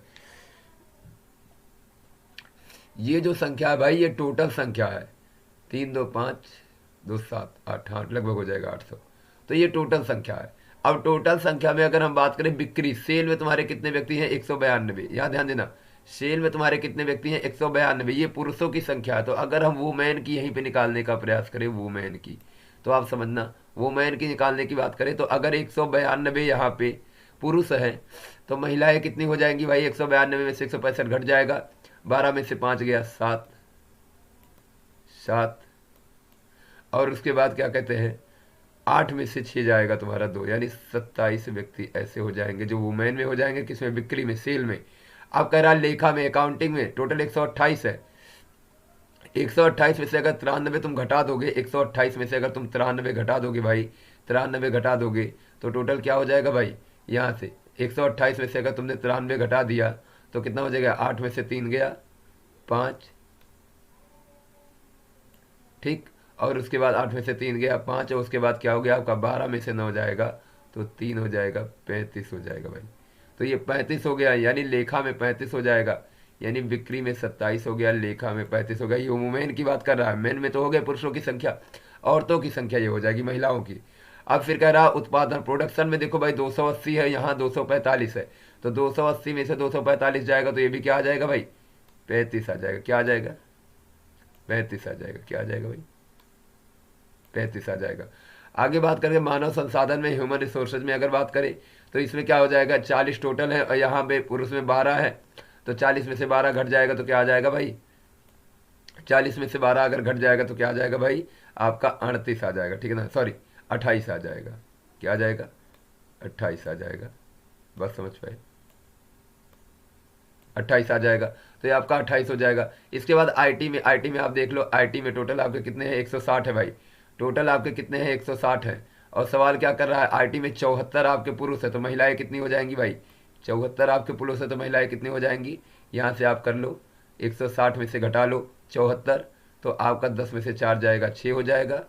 ये जो संख्या है भाई, ये टोटल संख्या है। 3 2 5 2 7 8, हाँ लगभग हो जाएगा 800। तो ये टोटल संख्या है। अब टोटल संख्या में अगर हम बात करें बिक्री, सेल में तुम्हारे कितने व्यक्ति हैं, 192। यहाँ ध्यान देना, सेल में तुम्हारे कितने व्यक्ति हैं, 192। ये पुरुषों की संख्या है। तो अगर हम वुमेन की यहीं पे निकालने का प्रयास करें, वुमेन की, तो आप समझना, वुमेन की निकालने की बात करें, तो अगर 192 यहाँ पे पुरुष है, तो महिलाएं कितनी हो जाएंगी भाई, 192 में से 165 घट जाएगा, 12 में से 5 गया 7, 7, और उसके बाद क्या कहते हैं, 8 में से 6 जाएगा तुम्हारा 2, यानी 27 व्यक्ति ऐसे हो जाएंगे जो वुमेन में हो जाएंगे। किसमें, बिक्री में, सेल में। अब कह रहा लेखा में, अकाउंटिंग में टोटल 128 है। 128 में से अगर 93 तुम घटा दोगे, 128 में से अगर तुम 93 घटा दोगे भाई, 93 घटा दोगे, तो टोटल क्या हो जाएगा भाई, यहाँ से 128 में से अगर तुमने 93 घटा दिया, तो कितना हो जाएगा, 8 में से 3 गया 5, ठीक, और उसके बाद 8 में से 3 गया 5, और उसके बाद क्या हो गया आपका, 12 में से 9 जाएगा, तो 3 हो जाएगा, 35 हो जाएगा भाई। तो ये 35 हो गया, यानी लेखा में 35 हो जाएगा, यानी बिक्री में 27 हो गया, लेखा में 35 हो गया। ये वुमेन की बात कर रहा है, मेन में तो हो गया पुरुषों की संख्या, औरतों की संख्या ये हो जाएगी, महिलाओं की। अब फिर कह रहा उत्पादन, प्रोडक्शन में देखो भाई 280 है, यहाँ 245 है, तो 280 में से 245 जाएगा, तो ये भी क्या आ जाएगा भाई, 35 आ जाएगा। क्या आ जाएगा, 35 आ जाएगा। क्या आ जाएगा भाई, 35 आ जाएगा। आगे बात करें मानव संसाधन में, ह्यूमन रिसोर्सेज में अगर बात करें, तो इसमें क्या हो जाएगा, 40 टोटल है, और यहाँ पे पुरुष में 12 है, तो 40 में से 12 घट जाएगा, तो क्या आ जाएगा भाई, 40 में से 12 अगर घट जाएगा तो क्या आ जाएगा भाई, आपका 38 आ जाएगा। ठीक है ना, सॉरी 28 आ जाएगा। क्या आ जाएगा, 28 आ जाएगा। बस समझ पाए, 28 आ जाएगा, तो ये आपका 28 हो जाएगा। इसके बाद आईटी में, आईटी में आप देख लो, आईटी में टोटल आपके कितने हैं, 160 है भाई, टोटल आपके कितने हैं, 160 है। और सवाल क्या कर रहा है, आईटी में 74 आपके पुरुष है, तो महिलाएं कितनी हो जाएंगी भाई, 74 आपके पुरुष है, तो महिलाएं कितनी हो जाएंगी, यहाँ से आप कर लो, 160 में से घटा लो 74, तो आपका 10 में से 4 जाएगा 6 हो जाएगा,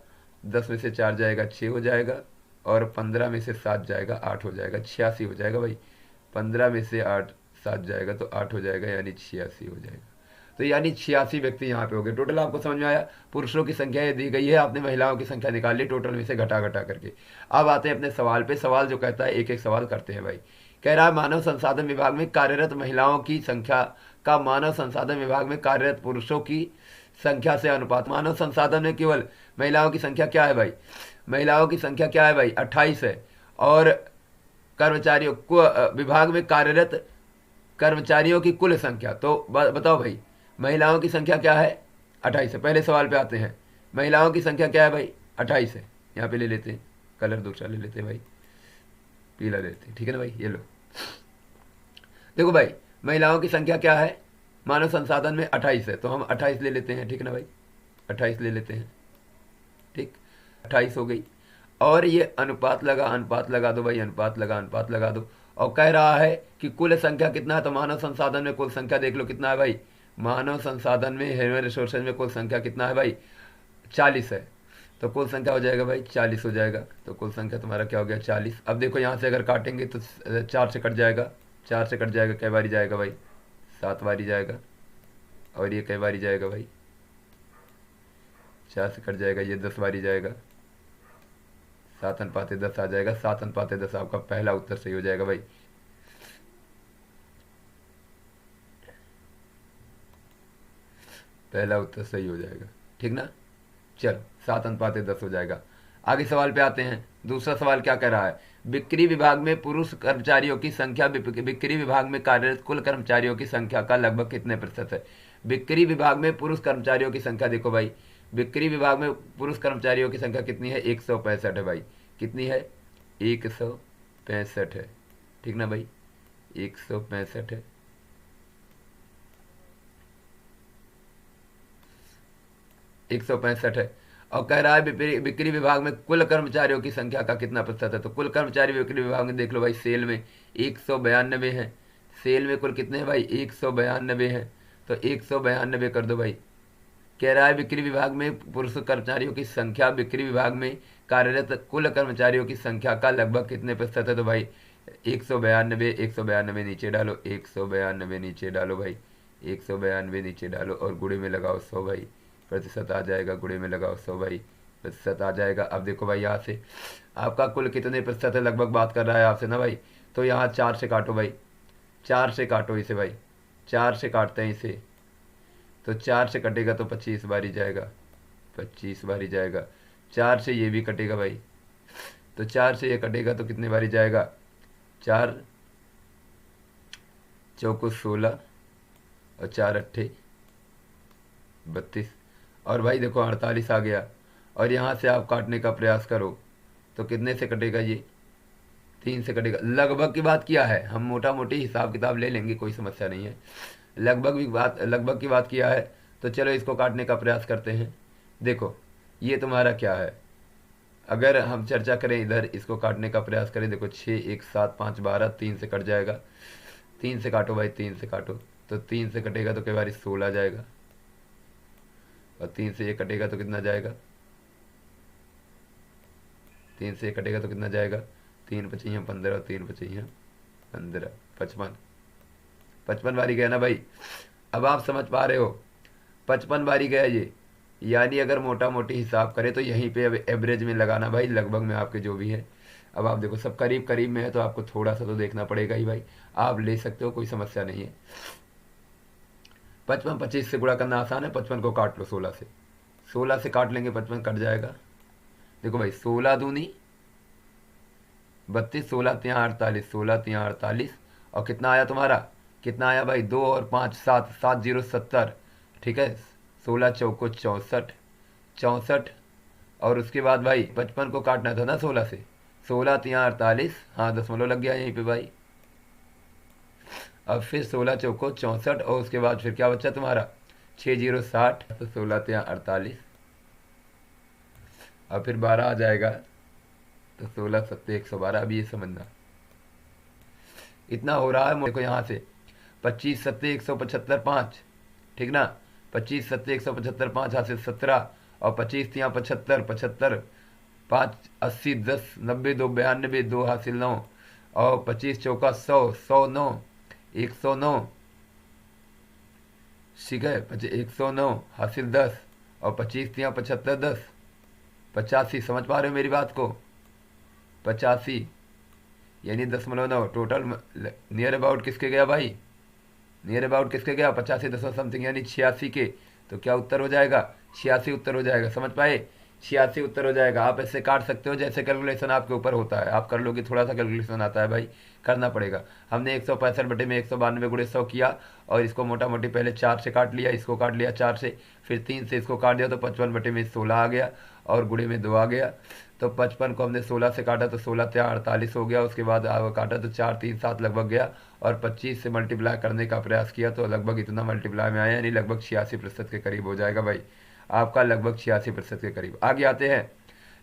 10 में से 4 जाएगा 6 हो जाएगा, और 15 में से 7 जाएगा 8 हो जाएगा, 86 हो जाएगा भाई। 15 में से 8 7 जाएगा तो 8 हो जाएगा, यानी 86 हो जाएगा। तो यानी 86 व्यक्ति यहाँ पे हो गए। टोटल आपको समझ में आया, पुरुषों की संख्या ये दी गई है, आपने महिलाओं की संख्या निकाल ली टोटल में से घटा घटा करके। अब आते हैं अपने सवाल पे, सवाल जो कहता है एक एक सवाल करते हैं भाई। कह रहा है मानव संसाधन विभाग में कार्यरत महिलाओं की संख्या का मानव संसाधन विभाग में कार्यरत पुरुषों की संख्या से अनुपात। मानव संसाधन में केवल महिलाओं की संख्या क्या है भाई, महिलाओं की संख्या क्या है भाई, 28 है, और कर्मचारियों को विभाग में कार्यरत कर्मचारियों की कुल संख्या, तो बताओ भाई महिलाओं की संख्या क्या है, 28 है। पहले सवाल पे आते हैं, महिलाओं की संख्या क्या है भाई, 28 है। यहाँ पे ले लेते हैं, कलर दूसरा ले लेते हैं भाई, पीला ले लेते हैं, ठीक है ना भाई। ये लो, देखो भाई महिलाओं की संख्या क्या है मानव संसाधन में, 28 है, तो हम 28 ले लेते हैं, ठीक है ना भाई, 28 ले लेते हैं, ठीक, 28 हो गई। और ये अनुपात लगा, अनुपात लगा दो भाई, अनुपात लगा, अनुपात लगा दो, और कह रहा है कि कुल संख्या कितना है, तो मानव संसाधन में कुल संख्या देख लो कितना है भाई, मानव संसाधन में ह्यूमन रिसोर्सेज में कुल संख्या कितना है भाई, 40 है, तो कुल संख्या हो जाएगा भाई 40 हो जाएगा। तो कुल संख्या तुम्हारा क्या हो गया, 40। अब देखो यहाँ से अगर काटेंगे तो 4 से कट जाएगा, 4 से कट जाएगा, कई बारी जाएगा भाई, 7 बारी जाएगा, और ये कई बारी जाएगा भाई, 4 से कट जाएगा, ये 10 बारी जाएगा, 7 अनुपाते 10 आ जाएगा, 7 अनुपाते 10 आपका पहला उत्तर सही हो जाएगा भाई। पहला उत्तर सही हो जाएगा, ठीक ना। चलो 7 अनुपात 10 हो जाएगा। आगे सवाल पे आते हैं। दूसरा सवाल क्या कह रहा है, बिक्री विभाग में पुरुष कर्मचारियों की संख्या बिक्री विभाग में कार्यरत कुल कर्मचारियों की संख्या का लगभग कितने प्रतिशत है। बिक्री विभाग में पुरुष कर्मचारियों की संख्या, देखो भाई, बिक्री विभाग में पुरुष कर्मचारियों की संख्या कितनी है, 165 है भाई। कितनी है, 165 है, ठीक ना भाई, 165 है। 165 है। और कह रहा है बिक्री विभाग में कुल कर्मचारियों की संख्या का कितना प्रतिशत है। तो कुल कर्मचारी बिक्री विभाग में देख लो भाई, सेल में 192 है। सेल में कुल कितने हैं भाई, 192 है। तो 192 कर दो भाई। कह रहा है बिक्री विभाग में पुरुष कर्मचारियों की संख्या बिक्री विभाग में कार्यरत कुल कर्मचारियों की संख्या का लगभग कितने प्रतिशत है। तो भाई 192 नीचे डालो, 192 नीचे डालो भाई, 192 नीचे डालो और गुणे में लगाओ 100 भाई, प्रतिशत आ जाएगा। गुणे में लगाओ 100 भाई, प्रतिशत आ जाएगा। अब देखो भाई, यहाँ से आपका कुल कितने प्रतिशत है लगभग बात कर रहा है आपसे ना भाई। तो यहाँ 4 से काटो भाई, 4 से काटो इसे भाई, 4 से काटते हैं इसे। तो 4 से कटेगा तो 25 बार ही जाएगा, 25 बार ही जाएगा। 4 से ये भी कटेगा भाई, तो 4 से ये कटेगा तो कितने बार ही जाएगा, 4 चौको 16 और 4 अट्ठे 32। और भाई देखो 48 आ गया। और यहाँ से आप काटने का प्रयास करो तो कितने से कटेगा, ये 3 से कटेगा। लगभग की बात किया है, हम मोटा मोटी हिसाब किताब ले लेंगे, कोई समस्या नहीं है। लगभग की बात किया है। तो चलो इसको काटने का प्रयास करते हैं। देखो ये तुम्हारा क्या है, अगर हम चर्चा करें इधर, इसको काटने का प्रयास करें। देखो 6 1 7 5 12, 3 से कट जाएगा। 3 से काटो भाई, 3 से काटो। तो 3 से कटेगा तो कई बार 16 जाएगा। और 3 से ये कटेगा तो कितना जाएगा, 3 से ये कटेगा तो कितना जाएगा, 3 पचैया 15 और 3 पचैया 15, 55। 55 बारी गया ना भाई। अब आप समझ पा रहे हो, 55 बारी गया ये। यानी अगर मोटा मोटी हिसाब करें तो यहीं पे अब एवरेज में लगाना भाई, लगभग में आपके जो भी है। अब आप देखो सब करीब करीब में है, तो आपको थोड़ा सा तो देखना पड़ेगा ही भाई। आप ले सकते हो, कोई समस्या नहीं है। 55 25 से गुणा करना आसान है। 55 को काट लो 16 से, 16 से काट लेंगे, 55 कट जाएगा। देखो भाई 16 दूनी 32, 16 तिया 48, 16 तिया 48। और कितना आया तुम्हारा, कितना आया भाई, 2 और 5 7, 7 0 70, ठीक है। 16 चौको 64, 64। और उसके बाद भाई 55 को काटना था ना 16 से, 16 तिया 48, हाँ दशमलव लग गया यहीं पे भाई। अब फिर 16 चौको 64 और उसके बाद फिर क्या बच्चा तुम्हारा, 6 0 60, तो 16 तिया 48। अब फिर 12 आ जाएगा, तो 16 सत्ते 112। अभी ये समझना इतना हो रहा है। देखो यहाँ से 25 सत्ते 175 5, ठीक ना। 25 सत्ते 175 5 हासिल 17, और 25 तिया 75, 75 5 80 10 90 2 92 2 हासिल 9, और 25 चौका 100 100 9 109, ठीक है। 109 हासिल 10, और 25 तिया 75 10 85। समझ पा रहे हो मेरी बात को, 85 यानी 0.9 टोटल नियर अबाउट किसके गया भाई, नियर अबाउट किसके गया, 85 समथिंग यानी 86 के। तो क्या उत्तर हो जाएगा, 86 उत्तर हो जाएगा। समझ पाए, 86 उत्तर हो जाएगा। आप ऐसे काट सकते हो, जैसे कैलकुलेशन आपके ऊपर होता है, आप कर लोगे। थोड़ा सा कैलकुलेशन आता है भाई, करना पड़ेगा। हमने 165 बटे में 192 गुणे 100 किया, और इसको मोटा मोटी पहले 4 से काट लिया, इसको काट लिया 4 से, फिर 3 से इसको काट दिया, तो 55 बटे में 16 आ गया, और गुणे में 2 आ गया। तो 55 को हमने 16 से काटा तो 16 त्या 48 हो गया। उसके बाद काटा तो 4 3 7 लगभग गया, और 25 से मल्टीप्लाई करने का प्रयास किया तो लगभग इतना मल्टीप्लाई में आया, यानी लगभग 86% के करीब हो जाएगा भाई आपका, लगभग 86% के करीब। आगे आते हैं,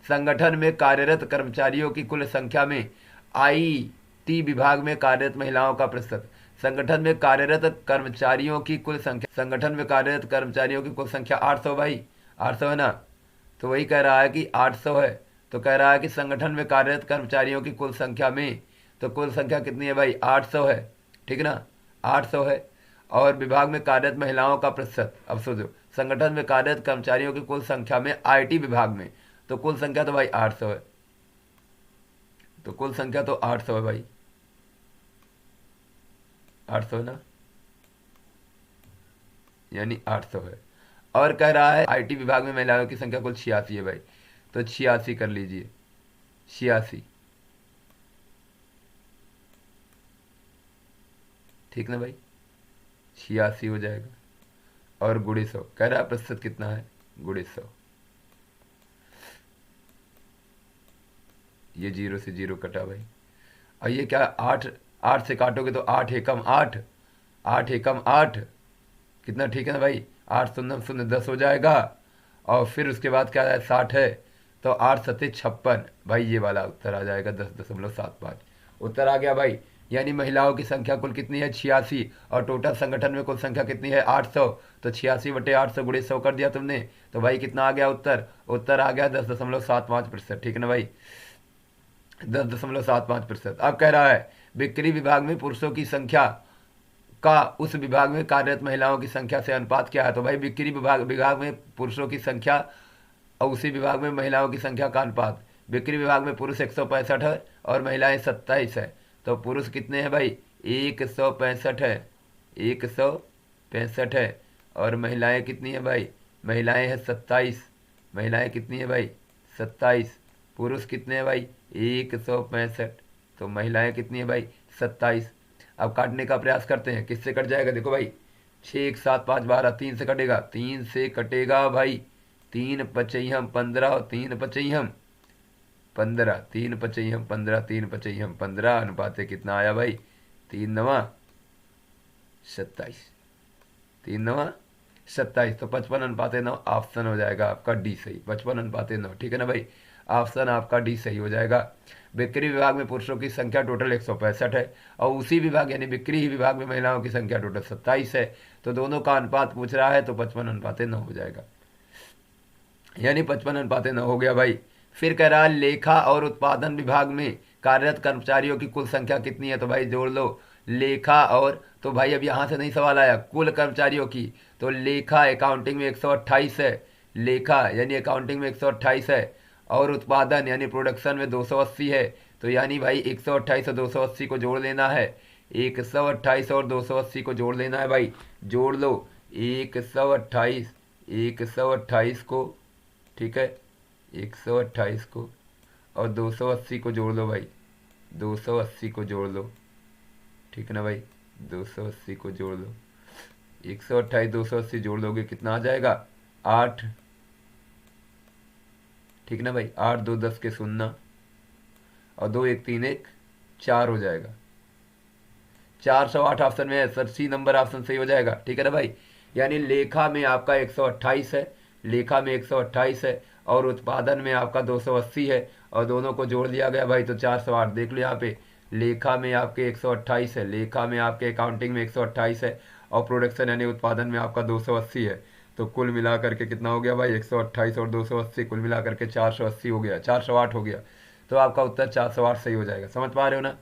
संगठन में कार्यरत कर्मचारियों की कुल संख्या में IT विभाग में कार्यरत महिलाओं का प्रतिशत। संगठन में कार्यरत कर्मचारियों की कुल संख्या, संगठन में कार्यरत कर्मचारियों की कुल संख्या 800 भाई, 800 है ना। तो वही कह रहा है कि 800 है। तो कह रहा है कि संगठन में कार्यरत कर्मचारियों की कुल संख्या में, तो कुल संख्या कितनी है भाई, 800 है, ठीक ना, 800 है। और विभाग में कार्यरत महिलाओं का प्रतिशत, अब सोचो, संगठन में कार्यरत कर्मचारियों की कुल संख्या में IT विभाग में, तो कुल संख्या तो भाई 800 है, तो कुल संख्या तो 800 है भाई, 800 है ना, यानी 800 है। और कह रहा है आईटी विभाग में महिलाओं की संख्या कुल 86 है भाई, तो 86 कर लीजिए, 86, ठीक ना भाई, 86 हो जाएगा। और गुणे 100 कह रहा है प्रतिशत कितना है, गुणे 100, ये 0 से 0 कटा भाई। और ये क्या, 8, 8 से काटोगे तो 8 एकम 8, 8 एकम 8, कितना, ठीक है ना भाई, 8 शून्य शून्य 10 हो जाएगा। और फिर उसके बाद क्या है, 60 है, तो 8 सत्ते 56 भाई, ये वाला उत्तर आ जाएगा 10.75, उत्तर आ गया भाई। यानी महिलाओं की संख्या कुल कितनी है, 86, और टोटल संगठन में कुल संख्या कितनी है, 800, तो 86/800 गुणे 100 कर दिया तुमने, तो भाई कितना आ गया उत्तर, उत्तर आ गया 10.75%, ठीक है ना भाई, 10.75%। अब कह रहा है बिक्री विभाग में पुरुषों की संख्या का उस विभाग में कार्यरत महिलाओं की संख्या से अनुपात क्या है, तो भाई बिक्री विभाग में पुरुषों की संख्या और उसी विभाग में महिलाओं की संख्या का अनुपात, बिक्री विभाग में पुरुष 165 है और महिलाएं 27 है, तो पुरुष कितने हैं भाई, 165 है, 165 है, और महिलाएं कितनी है भाई, महिलाएं हैं 27, महिलाएं कितनी है भाई, 27, पुरुष कितने हैं भाई, 165, तो महिलाएं कितनी है भाई, 27। अब काटने का प्रयास करते हैं, किससे कट जाएगा, देखो भाई, 6 1 7 5 12, 3 से कटेगा, 3 से कटेगा भाई, 3 पचैहम 15 और 3 पचैहम 15, 3 पचैहम 15, 3 पचैहम 15, अनुपात कितना आया भाई, 3 9 27, 3 9 27, तो 55/9 ऑप्शन हो जाएगा आपका डी सही, 55/9, ठीक है ना भाई, ऑप्शन आपका डी सही हो जाएगा। बिक्री विभाग में पुरुषों की संख्या टोटल 165 है और उसी विभाग यानी बिक्री ही विभाग में महिलाओं की संख्या टोटल 27 है, तो दोनों का अनुपात पूछ रहा है, तो 55/9 हो जाएगा, यानी 55/9 हो गया भाई। फिर कह रहा है लेखा और उत्पादन विभाग में कार्यरत कर्मचारियों की कुल संख्या कितनी है, तो भाई जोड़ लो, लेखा और, तो भाई अब यहाँ से नहीं सवाल आया कुल कर्मचारियों की, तो लेखा अकाउंटिंग में 128 है, लेखा यानी अकाउंटिंग में 128 है, और उत्पादन यानी प्रोडक्शन में 280 है, तो यानी भाई 128 और 280 को जोड़ लेना है, 128 और 280 को जोड़ लेना है भाई, जोड़ लो, 128 को, ठीक है, 128 को और 280 को जोड़ लो भाई, 280 को जोड़ लो, ठीक है ना भाई, 280 को जोड़ लो, 128 280 जोड़ लोगे कितना आ जाएगा, 8, ठीक ना भाई, 8 2 10 के 0 और 2 1 3 1 4 हो जाएगा, 408 ऑप्शन में है सर, सी नंबर ऑप्शन सही हो जाएगा, ठीक है ना भाई। यानी लेखा में आपका 128 है, लेखा में 128 है और उत्पादन में आपका 280 है, और दोनों को जोड़ दिया गया भाई तो 408, देख लो यहाँ पे, लेखा में आपके 128 है, लेखा में आपके अकाउंटिंग में 128 है और प्रोडक्शन यानी उत्पादन में आपका 280 है, तो कुल मिला करके कितना हो गया भाई, 128 और 280 कुल मिला करके 480 हो गया, 408 हो गया, तो आपका उत्तर 408 सही हो जाएगा, समझ पा रहे हो ना,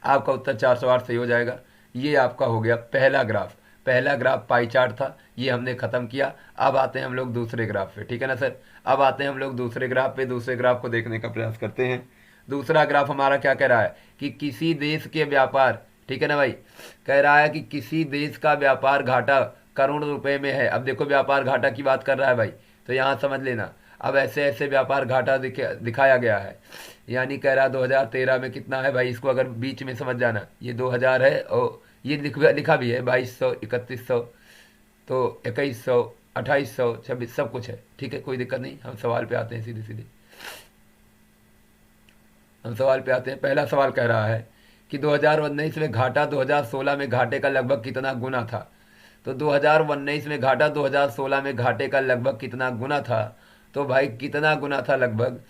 आपका उत्तर 408 सही हो जाएगा। ये आपका हो गया पहला ग्राफ, पहला ग्राफ पाई चार्ट था, ये हमने खत्म किया। अब आते हैं हम लोग दूसरे ग्राफ पे, ठीक है ना सर, अब आते हैं हम लोग दूसरे ग्राफ पे, दूसरे ग्राफ को देखने का प्रयास करते हैं। दूसरा ग्राफ हमारा क्या कह रहा है कि किसी देश के व्यापार, ठीक है ना भाई, कह रहा है कि किसी देश का व्यापार घाटा करोड़ रुपए में है। अब देखो व्यापार घाटा की बात कर रहा है भाई, तो यहाँ समझ लेना, अब ऐसे ऐसे व्यापार घाटा दिखाया गया है, यानी कह रहा 2013 में कितना है भाई, इसको अगर बीच में समझ जाना, ये 2000 है और ये लिखा भी है 2200 3100, तो 2100 2800 26 सब कुछ है, ठीक है, कोई दिक्कत नहीं। हम सवाल पे आते हैं, सीधे सीधे हम सवाल पे आते हैं। पहला सवाल कह रहा है कि 2019 में घाटा 2016 में घाटे का लगभग कितना गुना था, तो 2019 में घाटा 2016 में घाटे का लगभग कितना गुना था, तो भाई कितना गुना था लगभग,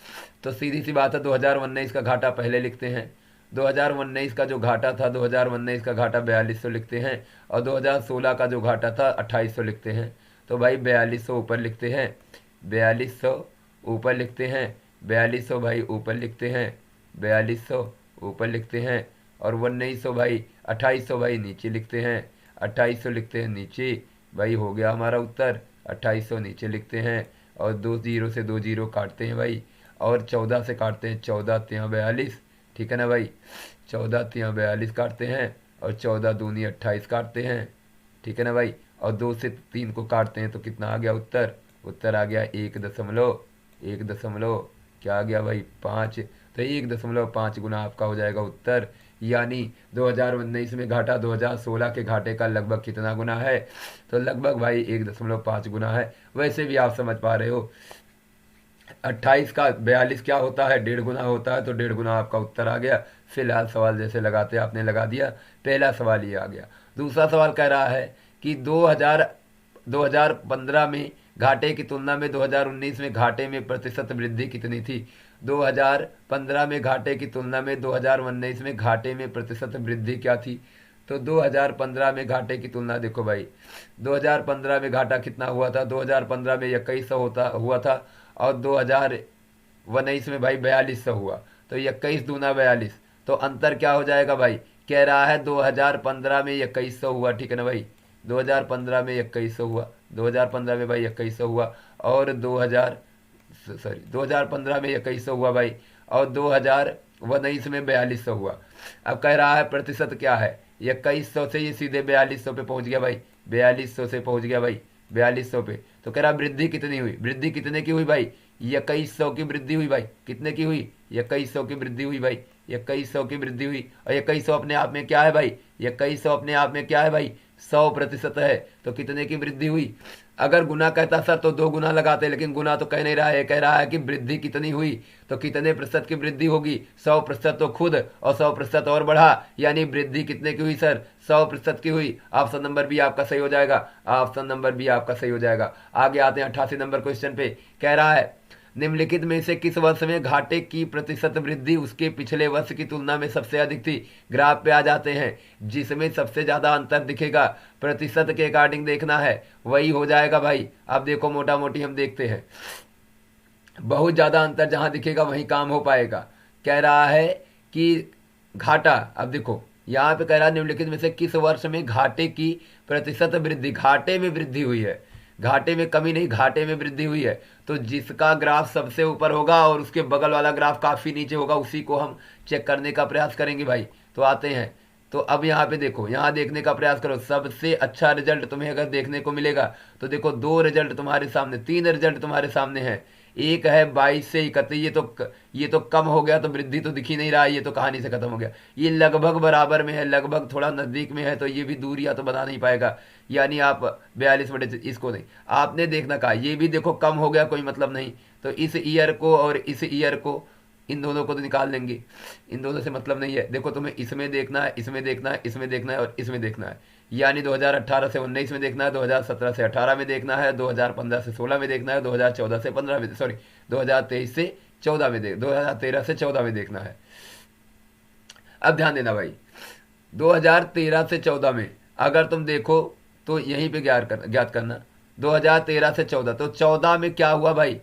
तो सीधी सी बात है 2019 का घाटा पहले लिखते हैं, 2019 का जो घाटा था, 2019 का घाटा 4200 लिखते हैं और 2016 का जो घाटा था 2800 लिखते हैं, तो भाई 4200 ऊपर लिखते हैं, 4200 ऊपर लिखते हैं, 4200 भाई ऊपर लिखते हैं, 4200 ऊपर लिखते हैं और 1900 भाई 2800 भाई नीचे लिखते हैं, 2800 लिखते हैं नीचे, भाई हो गया हमारा उत्तर, 2800 नीचे लिखते हैं और 2 जीरो से 2 जीरो काटते हैं भाई, और 14 से काटते हैं, 14 3 42, ठीक है ना भाई, 14 3 42 काटते हैं और 14 दूनी 28 काटते हैं, ठीक है ना भाई। और 2 से 3 को काटते हैं तो कितना आ गया उत्तर, उत्तर आ गया 1 दशमलव क्या आ गया भाई 5। तो 1.5 गुना आपका हो जाएगा उत्तर। यानी 2019 में घाटा 2016 के घाटे का लगभग कितना गुना है, तो लगभग भाई 1.5 गुना है। वैसे भी आप समझ पा रहे हो 28 का 42 क्या होता है, 1.5 गुना होता है, तो 1.5 गुना आपका उत्तर आ गया। फिलहाल सवाल जैसे लगाते आपने लगा दिया, पहला सवाल ये आ गया। दूसरा सवाल कह रहा है कि 2015 में घाटे की तुलना में 2019 में घाटे में प्रतिशत वृद्धि कितनी थी। 2015 में घाटे की तुलना में 2019 में घाटे में प्रतिशत वृद्धि क्या थी। तो 2015 में घाटे की तुलना देखो भाई, 2015 में घाटा कितना हुआ था, 2015 में 2100 हुआ था, और 2019 में भाई 4200 हुआ। तो 21 दूना 42, तो अंतर क्या हो जाएगा भाई, कह रहा है 2015 में 2100 हुआ, ठीक है ना भाई। 2015 में 2100 हुआ, 2015 में भाई 2100 हुआ, और 2015 में 2100 हुआ भाई, और 2019 में 4200 हुआ। अब कह रहा है प्रतिशत क्या है, 2100 से ये सीधे 4200 पे पहुंच गया भाई, 4200 से पहुंच गया भाई 4200 पे। तो कह रहा वृद्धि कितनी हुई, वृद्धि कितने की हुई भाई, 2100 की वृद्धि हुई भाई, कितने की हुई, 2100 की वृद्धि हुई भाई, 2100 की वृद्धि हुई। और 2100 अपने आप में क्या है भाई, 2100 अपने आप में क्या है भाई, 100% है। तो कितने की वृद्धि हुई। अगर गुना कहता सर तो 2 गुना लगाते, लेकिन गुना तो कह नहीं रहा है, कह रहा है कि वृद्धि कितनी हुई, तो कितने प्रतिशत की वृद्धि होगी, 100% तो खुद, और 100% और बढ़ा, यानी वृद्धि कितने की हुई सर, 100% की हुई। ऑप्शन नंबर बी आपका सही हो जाएगा, ऑप्शन नंबर बी आपका सही हो जाएगा। आगे आते हैं 88 नंबर क्वेश्चन पे। कह रहा है निम्नलिखित में से किस वर्ष में घाटे की प्रतिशत वृद्धि उसके पिछले वर्ष की तुलना में सबसे अधिक थी। ग्राफ पे आ जाते हैं, जिसमें सबसे ज्यादा अंतर दिखेगा प्रतिशत के अकॉर्डिंग देखना है, वही हो जाएगा भाई। अब देखो मोटा मोटी हम देखते हैं, बहुत ज्यादा अंतर जहां दिखेगा वहीं काम हो पाएगा। कह रहा है कि घाटा, अब देखो यहाँ पे कह रहा है निम्नलिखित में से किस वर्ष में घाटे की प्रतिशत वृद्धि, घाटे में वृद्धि हुई है, घाटे में कमी नहीं, घाटे में वृद्धि हुई है। तो जिसका ग्राफ सबसे ऊपर होगा और उसके बगल वाला ग्राफ काफी नीचे होगा, उसी को हम चेक करने का प्रयास करेंगे भाई। तो आते हैं, तो अब यहाँ पे देखो, यहाँ देखने का प्रयास करो, सबसे अच्छा रिजल्ट तुम्हें अगर देखने को मिलेगा तो देखो 2 रिजल्ट तुम्हारे सामने, 3 रिजल्ट तुम्हारे सामने है। एक है 22 से 31, ये तो कम हो गया, तो वृद्धि तो दिख ही नहीं रहा है, ये तो कहानी से खत्म हो गया। ये लगभग बराबर में है, लगभग थोड़ा नजदीक में है, तो ये भी दूरियां तो बना नहीं पाएगा। यानी आप 42 इसको नहीं, आपने देखना कहा, ये भी देखो कम हो गया, कोई मतलब नहीं। तो इस ईयर को और इस ईयर को, इन दोनों को तो निकाल लेंगे, इन दोनों से मतलब नहीं है। देखो तुम्हें इसमें देखना है, इसमें देखना है, इसमें देखना है, और इसमें देखना है। यानी 2018 से 19 में देखना है, 2017 से 18 में देखना है, 2015 से 16 में देखना है, 2014 से 15 में, सॉरी 2023 से 14 में 2013 से 14 में देखना है। अब ध्यान देना भाई, 2013 से 14 में अगर तुम देखो तो यहीं पे ज्ञात करना 2013 से 14, तो 14 में क्या हुआ भाई,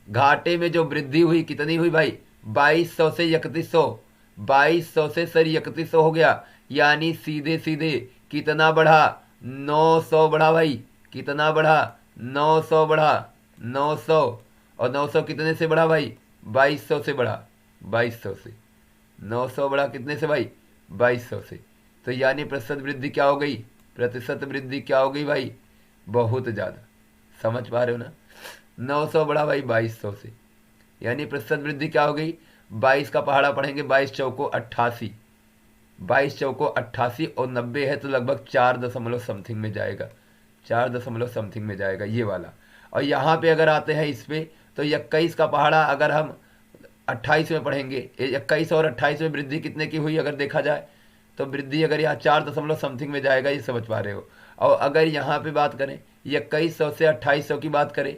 घाटे में जो वृद्धि हुई कितनी हुई भाई, 2200 से 3100, 2200 से सर 3100 हो गया। यानी सीधे सीधे कितना बढ़ा, 900 बढ़ा भाई, कितना बढ़ा, 900 बढ़ा, 900, और 900 कितने से बढ़ा भाई, 2200 से बढ़ा, 2200 से 900 बढ़ा, कितने से भाई, 2200 से। तो यानी प्रतिशत वृद्धि क्या हो गई, प्रतिशत वृद्धि क्या हो गई भाई, बहुत ज़्यादा। समझ पा रहे हो ना, 900 बढ़ा भाई 2200 से, यानी प्रतिशत वृद्धि क्या हो गई, 22 का पहाड़ा पढ़ेंगे, 22 चौको 88, 22 चौको 88, और 90 है तो लगभग 4 दशमलव समथिंग में जाएगा, 4 दशमलव समथिंग में जाएगा ये वाला। और यहाँ पे अगर आते हैं इस पे, तो 21 का पहाड़ा अगर हम 28 में पढ़ेंगे, 21 और 28 में वृद्धि कितने की हुई अगर देखा जाए, तो वृद्धि अगर यहाँ 4 दशमलव समथिंग में जाएगा, ये समझ पा रहे हो। और अगर यहाँ पे बात करें 2100 से 2800 की बात करें,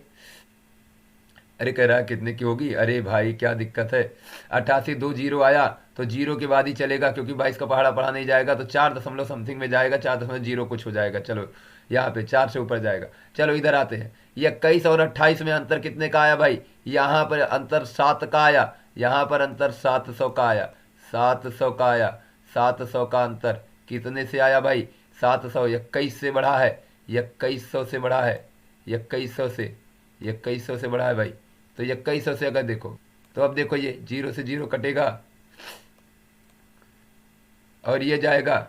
अरे कह रहा है कितने की होगी, अरे भाई क्या दिक्कत है, 88 2 जीरो आया तो जीरो के बाद ही चलेगा, क्योंकि 22 का पहाड़ा पढ़ा नहीं जाएगा, तो 4 दशमलव समथिंग में जाएगा, 4.0 कुछ हो जाएगा। चलो यहाँ पे 4 से ऊपर जाएगा। चलो इधर आते हैं, 21 और 28 में अंतर कितने का आया भाई, यहाँ पर अंतर 7 का आया, यहाँ पर अंतर 700 का आया, 700 का आया, 700 का अंतर कितने से आया भाई, 700, 21 से बढ़ा है, 2100 से बढ़ा है, 2100 से, 2100 से बढ़ा है भाई। तो 2100 से अगर देखो, तो अब देखो ये 0 से 0 कटेगा, और ये जाएगा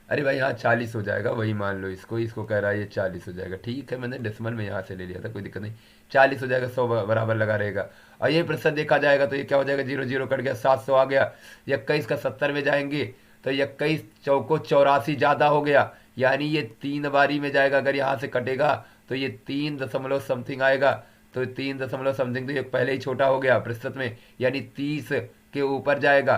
अरे भाई यहाँ 40 हो जाएगा, वही मान लो, इसको कह रहा है ये 40 हो जाएगा। ठीक है, मैंने डेसिमल में यहाँ से ले लिया था, कोई दिक्कत नहीं। 40 हो जाएगा, 100 बराबर लगा रहेगा। और ये प्रतिशत देखा जाएगा तो ये क्या हो जाएगा, जीरो जीरो कट गया, 700 आ गया। 21 का 70 में जाएंगे तो 21 चौको 84 ज़्यादा हो गया, यानी ये 3 बारी में जाएगा। अगर यहाँ से कटेगा तो ये 3 दशमलव समथिंग आएगा, तो 3 दशमलव समथिंग तो ये पहले ही छोटा हो गया प्रतिशत में, यानी 30 के ऊपर जाएगा।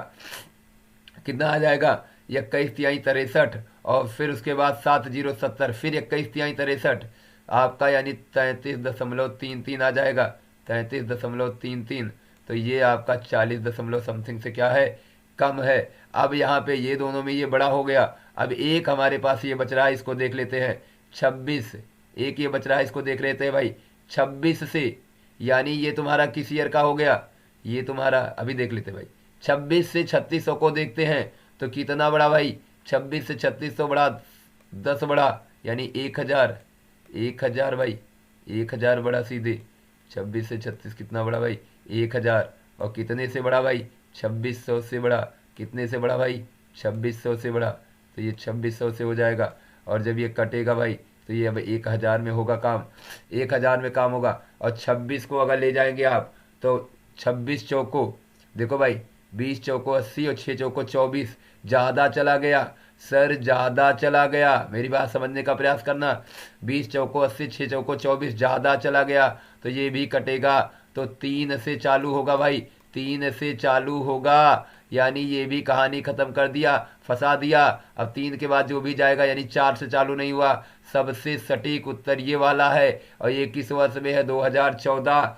कितना आ जाएगा, 21 तिहाई 63, और फिर उसके बाद 7070, फिर 21 तिहाई 63 आपका, यानी 33.33 आ जाएगा, 33.33। तो ये आपका 40 दशमलव समथिंग से क्या है, कम है। अब यहाँ पे ये दोनों में ये बड़ा हो गया। अब एक हमारे पास ये बच रहा है, इसको देख लेते हैं, 26। एक ये बच रहा है, इसको देख लेते हैं भाई, 26 से, यानी ये तुम्हारा किस ईयर का हो गया, ये तुम्हारा अभी देख लेते हैं भाई। 26 से 3600 को देखते हैं तो कितना बड़ा भाई, 26 से 3600 बड़ा, 10 बड़ा, यानी 1000। 1000 भाई, 1000 बड़ा सीधे। 26 से 36 कितना बड़ा भाई, 1000। और कितने से बड़ा भाई, 2600 से बड़ा। कितने से बड़ा भाई, 2600 से बड़ा। तो ये 2600 से हो जाएगा। और जब ये कटेगा भाई तो ये अब 1000 में होगा काम, 1000 में काम होगा। और 26 को अगर ले जाएंगे आप तो 26 चौको देखो भाई, 20 चौको 80 और 6 चौको 24, ज़्यादा चला गया सर, ज़्यादा चला गया। मेरी बात समझने का प्रयास करना। 20 चौको 80, 6 चौको 24, ज़्यादा चला गया तो ये भी कटेगा। तो 3 से चालू होगा भाई, 3 से चालू होगा, यानी ये भी कहानी खत्म कर दिया, फंसा दिया। अब 3 के बाद जो भी जाएगा, यानी 4 से चालू नहीं हुआ। सबसे सटीक उत्तर ये वाला है। और ये किस वर्ष में है, 2014।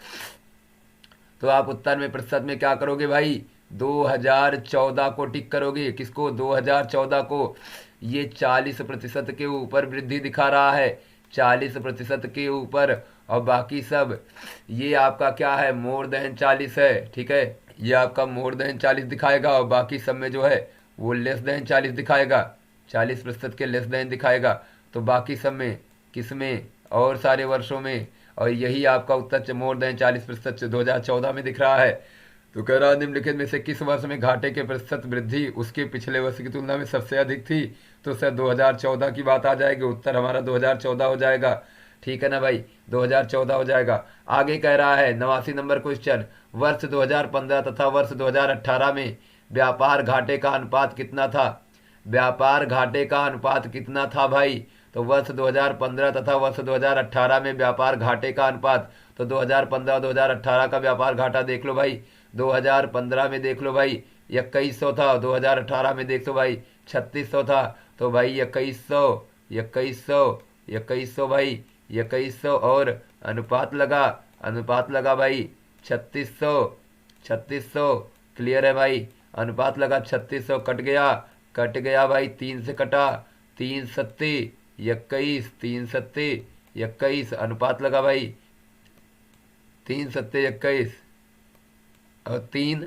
तो आप उत्तर में प्रतिशत में क्या करोगे भाई, 2014 को टिक करोगे। किसको, 2014 को। ये 40% के ऊपर वृद्धि दिखा रहा है, 40% के ऊपर। और बाकी सब ये आपका क्या है, मोर देन 40 है। ठीक है, ये आपका मोर देन 40 दिखाएगा, और बाकी सब में जो है वो लेस देन 40 दिखाएगा, 40% के लेस देन दिखाएगा। तो बाकी सब में, किस में, और सारे वर्षों में। और यही आपका उत्तर मोर देन 40% 2014 में दिख रहा है। तो कह रहा निम्नलिखित में से किस वर्ष में घाटे के प्रतिशत वृद्धि उसके पिछले वर्ष की तुलना में सबसे अधिक थी। तो सर 2014 की बात आ जाएगी, उत्तर हमारा 2014 हो जाएगा। ठीक है ना भाई, 2014 हो जाएगा। आगे कह रहा है 89 नंबर क्वेश्चन, वर्ष 2015 तथा वर्ष 2018 में व्यापार घाटे का अनुपात कितना था। व्यापार घाटे का अनुपात कितना था भाई, तो वर्ष 2015 तथा वर्ष 2018 में व्यापार घाटे का अनुपात। तो 2015 और 2018 का व्यापार घाटा देख लो भाई। 2015 में देख लो भाई 2100 था, 2018 में देख लो भाई 3600 था। तो भाई 2100, 2100, 2100 भाई, 2100 और अनुपात लगा भाई 3600, 3600। क्लियर है भाई, अनुपात लगा 3600, कट गया भाई, 3 से कटा, 3 सत्ते 21, 3 सत्ते 21, अनुपात लगा भाई 3 सत्ते 21, और 3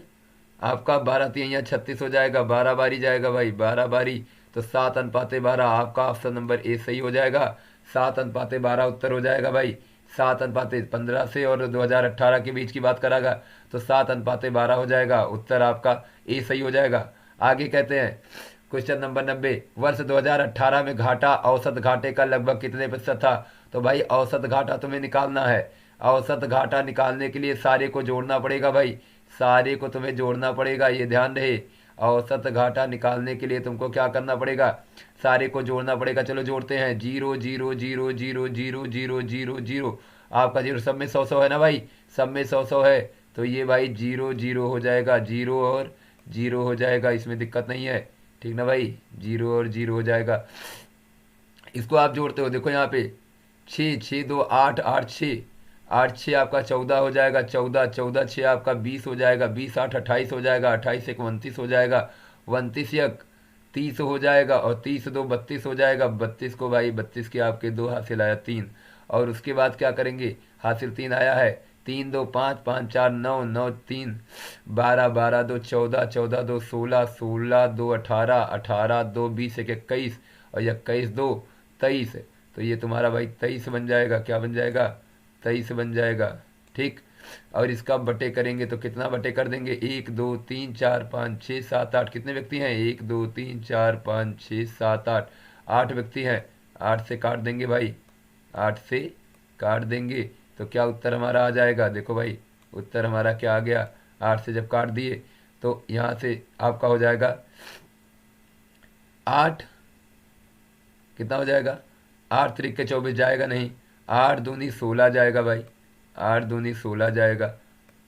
आपका 12 तिहाई 36 हो जाएगा, 12 बारी जाएगा भाई, 12 बारी। तो 7:12 आपका ऑप्शन नंबर ए सही हो जाएगा। 7:12 उत्तर हो जाएगा भाई। 7:15 से और 2018 के बीच की बात करागा तो 7:12 हो जाएगा, उत्तर आपका ए सही हो जाएगा। आगे कहते हैं क्वेश्चन नंबर 90, वर्ष 2018 में घाटा औसत घाटे का लगभग कितने प्रतिशत था। तो भाई औसत घाटा तुम्हें निकालना है। औसत घाटा निकालने के लिए सारे को जोड़ना पड़ेगा भाई, सारे को तुम्हें जोड़ना पड़ेगा, ये ध्यान रहे। औसत घाटा निकालने के लिए तुमको क्या करना पड़ेगा, सारे को जोड़ना पड़ेगा। चलो जोड़ते हैं, 0 0 0 0 0 0 0 0, आपका 0 सब में 100 है ना भाई, सब में 100 है। तो ये भाई 0 0 हो जाएगा, 0 और 0 हो जाएगा, इसमें दिक्कत नहीं है। ठीक ना भाई, 0 और 0 हो जाएगा। इसको आप जोड़ते हो, देखो यहाँ पे 6 6 2 8 8 6, 8 6 आपका 14 हो जाएगा, 14 14 6 आपका 20 हो जाएगा, 20 8 28 हो जाएगा, 28 1 29 हो जाएगा, 29 1 30 हो जाएगा, और 30 2 32 हो जाएगा। 32 को भाई 32 के आपके 2 हासिल आया 3, और उसके बाद क्या करेंगे, हासिल 3 आया है, 3 2 5 5 4 9 9 3 12 12 2 14 14 2 16 16 2 18 18 2 20 1 21, और 21 2 23। तो ये तुम्हारा भाई 23 बन जाएगा, क्या बन जाएगा, 23 बन जाएगा। ठीक, और इसका बटे करेंगे तो कितना बटे कर देंगे, 1 2 3 4 5 6 7 8, कितने व्यक्ति हैं, 1 2 3 4 5 6 7 8, 8 व्यक्ति हैं। 8 से काट देंगे भाई, 8 से काट देंगे तो क्या उत्तर हमारा आ जाएगा, देखो भाई उत्तर हमारा क्या आ गया। 8 से जब काट दिए तो यहाँ से आपका हो जाएगा 8, कितना हो जाएगा, 8 3 के 24 जाएगा नहीं, 8 दूनी 16 जाएगा भाई, 8 दूनी 16 जाएगा,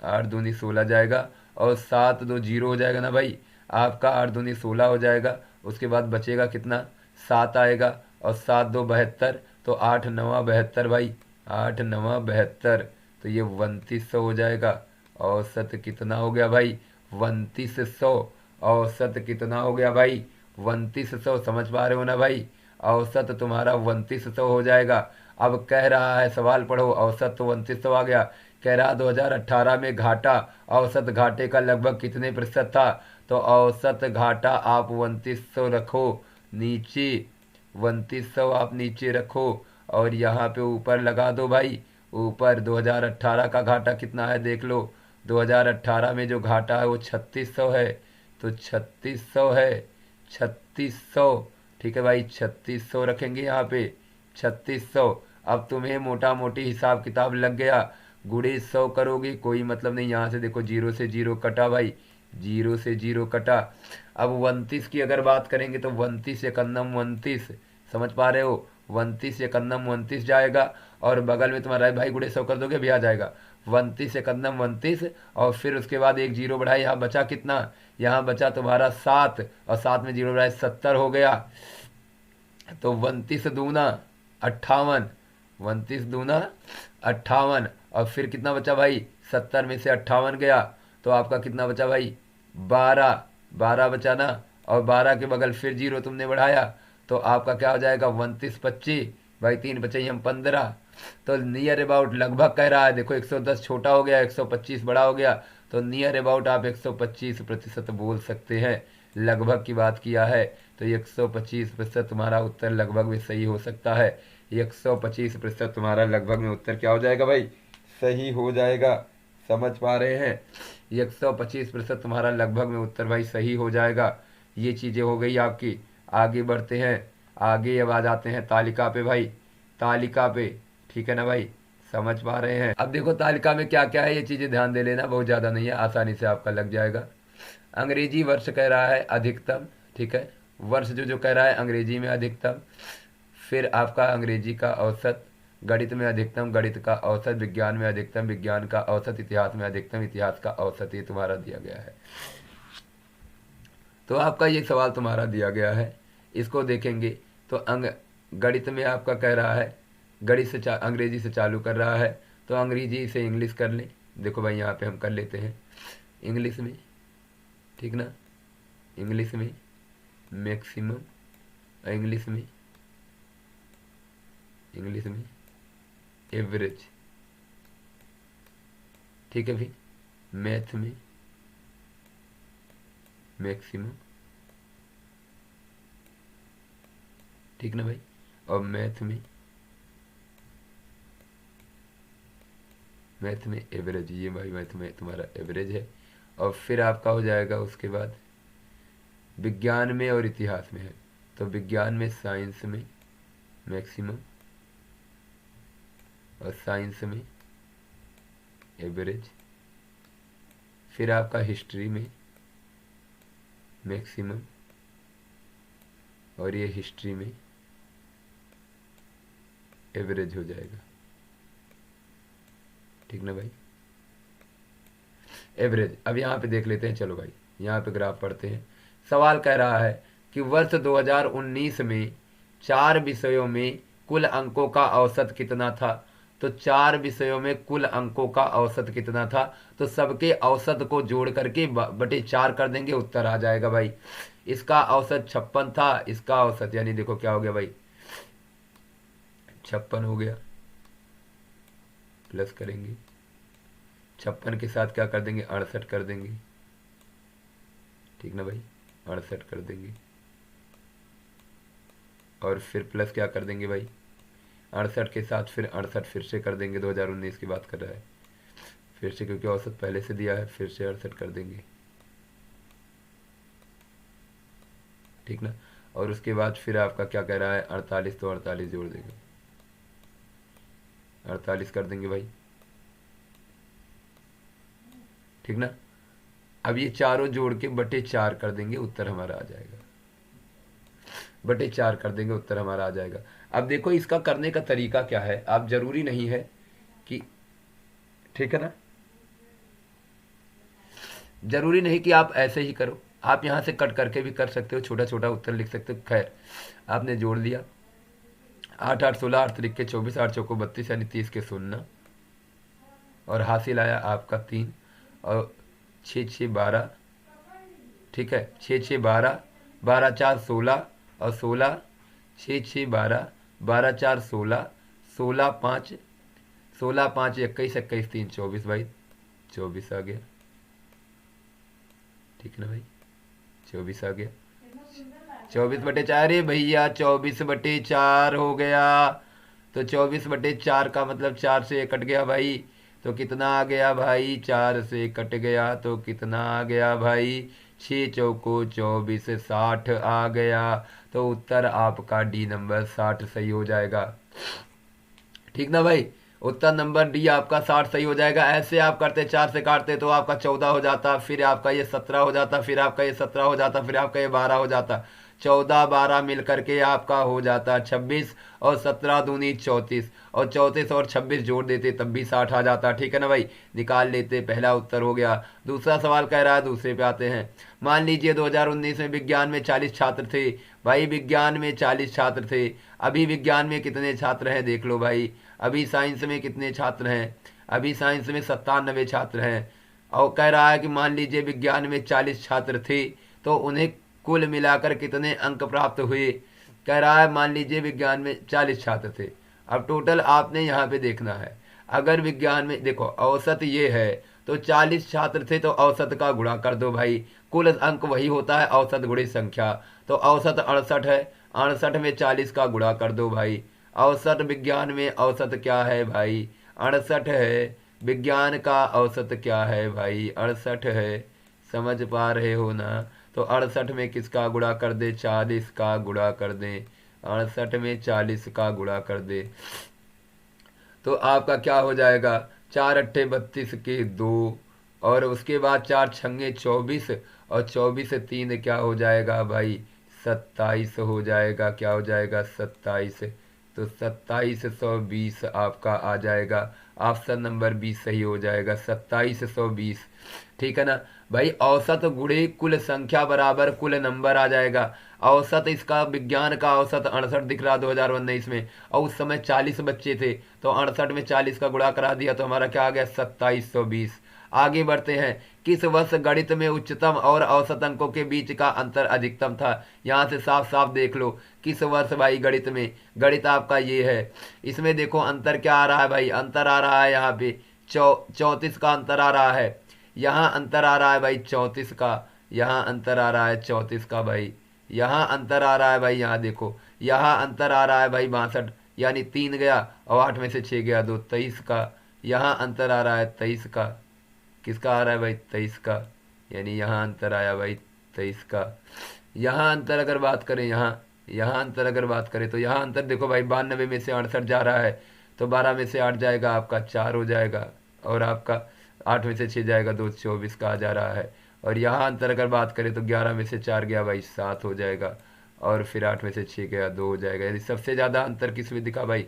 8 दूनी 16 जाएगा, और 7 2 0 हो जाएगा ना भाई, आपका 8 दूनी 16 हो जाएगा। उसके बाद बचेगा कितना, 7 आएगा, और 7 2 72, तो 8 9 72 भाई, 8 9 72, तो ये 3200 हो जाएगा। औसत कितना हो गया भाई, 3200। औसत कितना हो गया भाई, 3200, समझ पा रहे हो ना भाई, औसत तुम्हारा 3200 हो जाएगा। अब कह रहा है, सवाल पढ़ो, औसत तो 3200 आ गया, कह रहा 2018 में घाटा, औसत घाटे का लगभग कितने प्रतिशत था, तो औसत घाटा आप 3200 रखो नीचे, 3200 आप नीचे रखो, और यहाँ पे ऊपर लगा दो भाई, ऊपर 2018 का घाटा कितना है देख लो, 2018 में जो घाटा है वो 3600 है, तो 3600 है, 3600, ठीक है भाई, 3600 रखेंगे यहाँ पे, 3600। अब तुम्हें मोटा मोटी हिसाब किताब लग गया, गुणे 100 करोगे कोई मतलब नहीं, यहाँ से देखो 0 से 0 कटा भाई, 0 से 0 कटा। अब 29 की अगर बात करेंगे तो 29 एकन्नम 29, समझ पा रहे हो, 29 एकन्नम 29 जाएगा, और बगल में तुम्हारा भाई गुणे 100 कर दोगे भी आ जाएगा, 29 एकन्नम 29, और फिर उसके बाद एक जीरो बढ़ाए, यहाँ बचा कितना, यहाँ बचा तुम्हारा 7, और 7 में जीरो बढ़ाए 70 हो गया, तो 29 दूना 58, 29 दूना 58, और फिर कितना बचा भाई, 70 में से 58 गया, तो आपका कितना बचा भाई, 12, 12 बचा ना, और 12 के बगल फिर जीरो तुमने बढ़ाया, तो आपका क्या हो जाएगा, 29 25 भाई, 3 बचे ही हम 15, तो नियर अबाउट लगभग कह रहा है, देखो 110 छोटा हो गया, 125 बड़ा हो गया, तो नियर अबाउट आप 125% बोल सकते हैं, लगभग की बात किया है, तो 125% तुम्हारा उत्तर लगभग में सही हो सकता है, 125% तुम्हारा लगभग में उत्तर क्या हो जाएगा भाई, सही हो जाएगा, समझ पा रहे हैं, 125% तुम्हारा लगभग में उत्तर भाई सही हो जाएगा। ये चीज़ें हो गई आपकी। आगे बढ़ते हैं, आगे अब आ जाते हैं तालिका पे भाई, तालिका पे, ठीक है ना भाई, समझ पा रहे हैं। अब देखो तालिका में क्या क्या है, ये चीज़ें ध्यान दे लेना, बहुत ज़्यादा नहीं है, आसानी से आपका लग जाएगा। अंग्रेजी वर्ष कह रहा है अधिकतम, ठीक है, वर्ष जो जो कह रहा है अंग्रेजी में अधिकतम, फिर आपका अंग्रेजी का औसत, गणित में अधिकतम, गणित का औसत, विज्ञान में अधिकतम, विज्ञान का औसत, इतिहास में अधिकतम, इतिहास का औसत, ये तुम्हारा दिया गया है। तो आपका ये सवाल तुम्हारा दिया गया है, इसको देखेंगे तो गणित में आपका कह रहा है, गणित से अंग्रेजी से चालू कर रहा है, तो अंग्रेजी से इंग्लिश कर लें, देखो भाई यहाँ पे हम कर लेते हैं इंग्लिश में, ठीक ना, इंग्लिश में मैक्सिमम, इंग्लिश में एवरेज, ठीक है भाई, मैथ में मैक्सिमम, ठीक ना भाई, और मैथ में एवरेज, ये भाई मैथ में तुम्हारा एवरेज है। और फिर आपका हो जाएगा उसके बाद विज्ञान में और इतिहास में है, तो विज्ञान में साइंस में मैक्सिमम, और साइंस में एवरेज, फिर आपका हिस्ट्री में मैक्सिमम, और ये हिस्ट्री में एवरेज हो जाएगा, ठीक ना भाई, एवरेज। अब यहाँ पे देख लेते हैं, चलो भाई यहाँ पे ग्राफ पढ़ते हैं। सवाल कह रहा है कि वर्ष 2019 में 4 विषयों में कुल अंकों का औसत कितना था, तो 4 विषयों में कुल अंकों का औसत कितना था, तो सबके औसत को जोड़ करके बटे 4 कर देंगे, उत्तर आ जाएगा भाई। इसका औसत 56 था, इसका औसत यानी देखो क्या हो गया भाई, 56 हो गया, प्लस करेंगे 56 के साथ क्या कर देंगे, 68 कर देंगे, ठीक ना भाई, 68 कर देंगे, और फिर प्लस क्या कर देंगे भाई, 68 के साथ फिर 68 फिर से कर देंगे, 2019 की बात कर रहा है, फिर से, क्योंकि औसत पहले से दिया है, फिर से 68 कर देंगे, ठीक ना। और उसके बाद फिर आपका क्या कह रहा है 48, तो 48 जोड़ देंगे, 48 कर देंगे भाई, ठीक ना। अब ये चारों जोड़ के बटे 4 कर देंगे, उत्तर हमारा आ जाएगा, बटे 4 कर देंगे, उत्तर हमारा आ जाएगा। अब देखो इसका करने का तरीका क्या है, आप जरूरी नहीं है कि, ठीक है ना, जरूरी नहीं कि आप ऐसे ही करो, आप यहाँ से कट करके भी कर सकते हो, छोटा छोटा उत्तर लिख सकते हो। खैर आपने जोड़ दिया, 8 8 16, 8 3 के 24, 8 चौको 32, यानी 30 के 0, और हासिल आया आपका 3, और 6 6 12, ठीक है, 6 6 12, 12 4 16, और 16, 6 6 12, 12 4 16, 16 5, 16 5 21, 21 3 24 भाई, 24 आ गया, ठीक है ना भाई, 24 आ गया, 24/4, अरे भैया 24/4 हो गया, तो 24/4 का मतलब 4 से कट गया भाई, तो कितना आ गया भाई, 4 से कट गया तो कितना आ गया भाई, 6 चौको 24, 60 आ गया, तो उत्तर आपका डी नंबर 60 सही हो जाएगा, ठीक ना भाई। उत्तर नंबर डी आपका 60 सही हो जाएगा। ऐसे आप करते 4 से काटते तो आपका 14 हो जाता, फिर आपका ये 17 हो जाता, फिर आपका ये 17 हो जाता, फिर आपका ये 12 हो जाता, 14 12 मिल करके आपका हो जाता 26, और 17 दूनी 34, और 34 और 26 जोड़ देते तब भी 60 आ जाता, ठीक है ना भाई, निकाल लेते, पहला उत्तर हो गया। दूसरा सवाल कह रहा है, दूसरे पे आते हैं। मान लीजिए 2019 में विज्ञान में 40 छात्र थे भाई, विज्ञान में 40 छात्र थे, अभी विज्ञान में कितने छात्र हैं देख लो भाई, अभी साइंस में कितने छात्र हैं, अभी साइंस में 97 छात्र हैं, और कह रहा है कि मान लीजिए विज्ञान में 40 छात्र थे तो उन्हें कुल मिलाकर कितने अंक प्राप्त हुए। कह रहा है मान लीजिए विज्ञान में 40 छात्र थे, अब टोटल आपने यहाँ पे देखना है, अगर विज्ञान में देखो औसत ये है, तो 40 छात्र थे तो औसत का गुणा कर दो भाई, कुल अंक वही होता है औसत गुणे संख्या, तो औसत 68 है, 68 में 40 का गुणा कर दो भाई, औसत विज्ञान में औसत क्या है भाई, 68 है, विज्ञान का औसत क्या है भाई, 68 है, समझ पा रहे हो ना। तो 68 में किसका गुणा कर दे, 40 का गुणा कर दे, 68 में 40 का गुणा कर दे, तो आपका क्या हो जाएगा, 4 अट्ठे 32 के 2, और उसके बाद 4 छंगे 24, और 24 से 3 क्या हो जाएगा भाई, 27 हो जाएगा, क्या हो जाएगा 27, तो 2720 आपका आ जाएगा, ऑप्शन नंबर 20 सही हो जाएगा, 2720, ठीक है ना भाई। औसत गुणे कुल संख्या बराबर कुल नंबर आ जाएगा, औसत इसका विज्ञान का औसत 68 दिख रहा 2019 में, और उस समय 40 बच्चे थे, तो 68 में 40 का गुणा करा दिया तो हमारा क्या आ गया 2720। आगे बढ़ते हैं, किस वर्ष गणित में उच्चतम और औसत अंकों के बीच का अंतर अधिकतम था, यहाँ से साफ साफ देख लो किस वर्ष भाई, गणित में, गणित आपका ये है, इसमें देखो अंतर क्या आ रहा है भाई, अंतर आ रहा है यहाँ पे 34 का अंतर आ रहा है, यहाँ अंतर आ रहा है भाई 34 का, यहाँ अंतर आ रहा है 34 का भाई, यहाँ अंतर आ रहा है भाई, यहाँ देखो यहाँ अंतर आ रहा है भाई 62, यानी 3 गया और 8 में से 6 गया 2, 23 का, यहाँ अंतर आ रहा है 23 का, किसका आ रहा है भाई 23 का, यानी यहाँ अंतर आया भाई 23 का। यहाँ अंतर अगर बात करें, यहाँ अंतर अगर बात करें तो यहाँ अंतर देखो भाई 92 में से 68 जा रहा है, तो 12 में से 8 जाएगा आपका 4 हो जाएगा, और आपका 8 में से 6 जाएगा 2, 24 का आ जा रहा है। और यहाँ अंतर अगर बात करें तो 11 में से 4 गया भाई 7 हो जाएगा, और फिर 8 में से 6 गया 2 हो जाएगा। यदि सबसे ज़्यादा अंतर किस में दिखा भाई,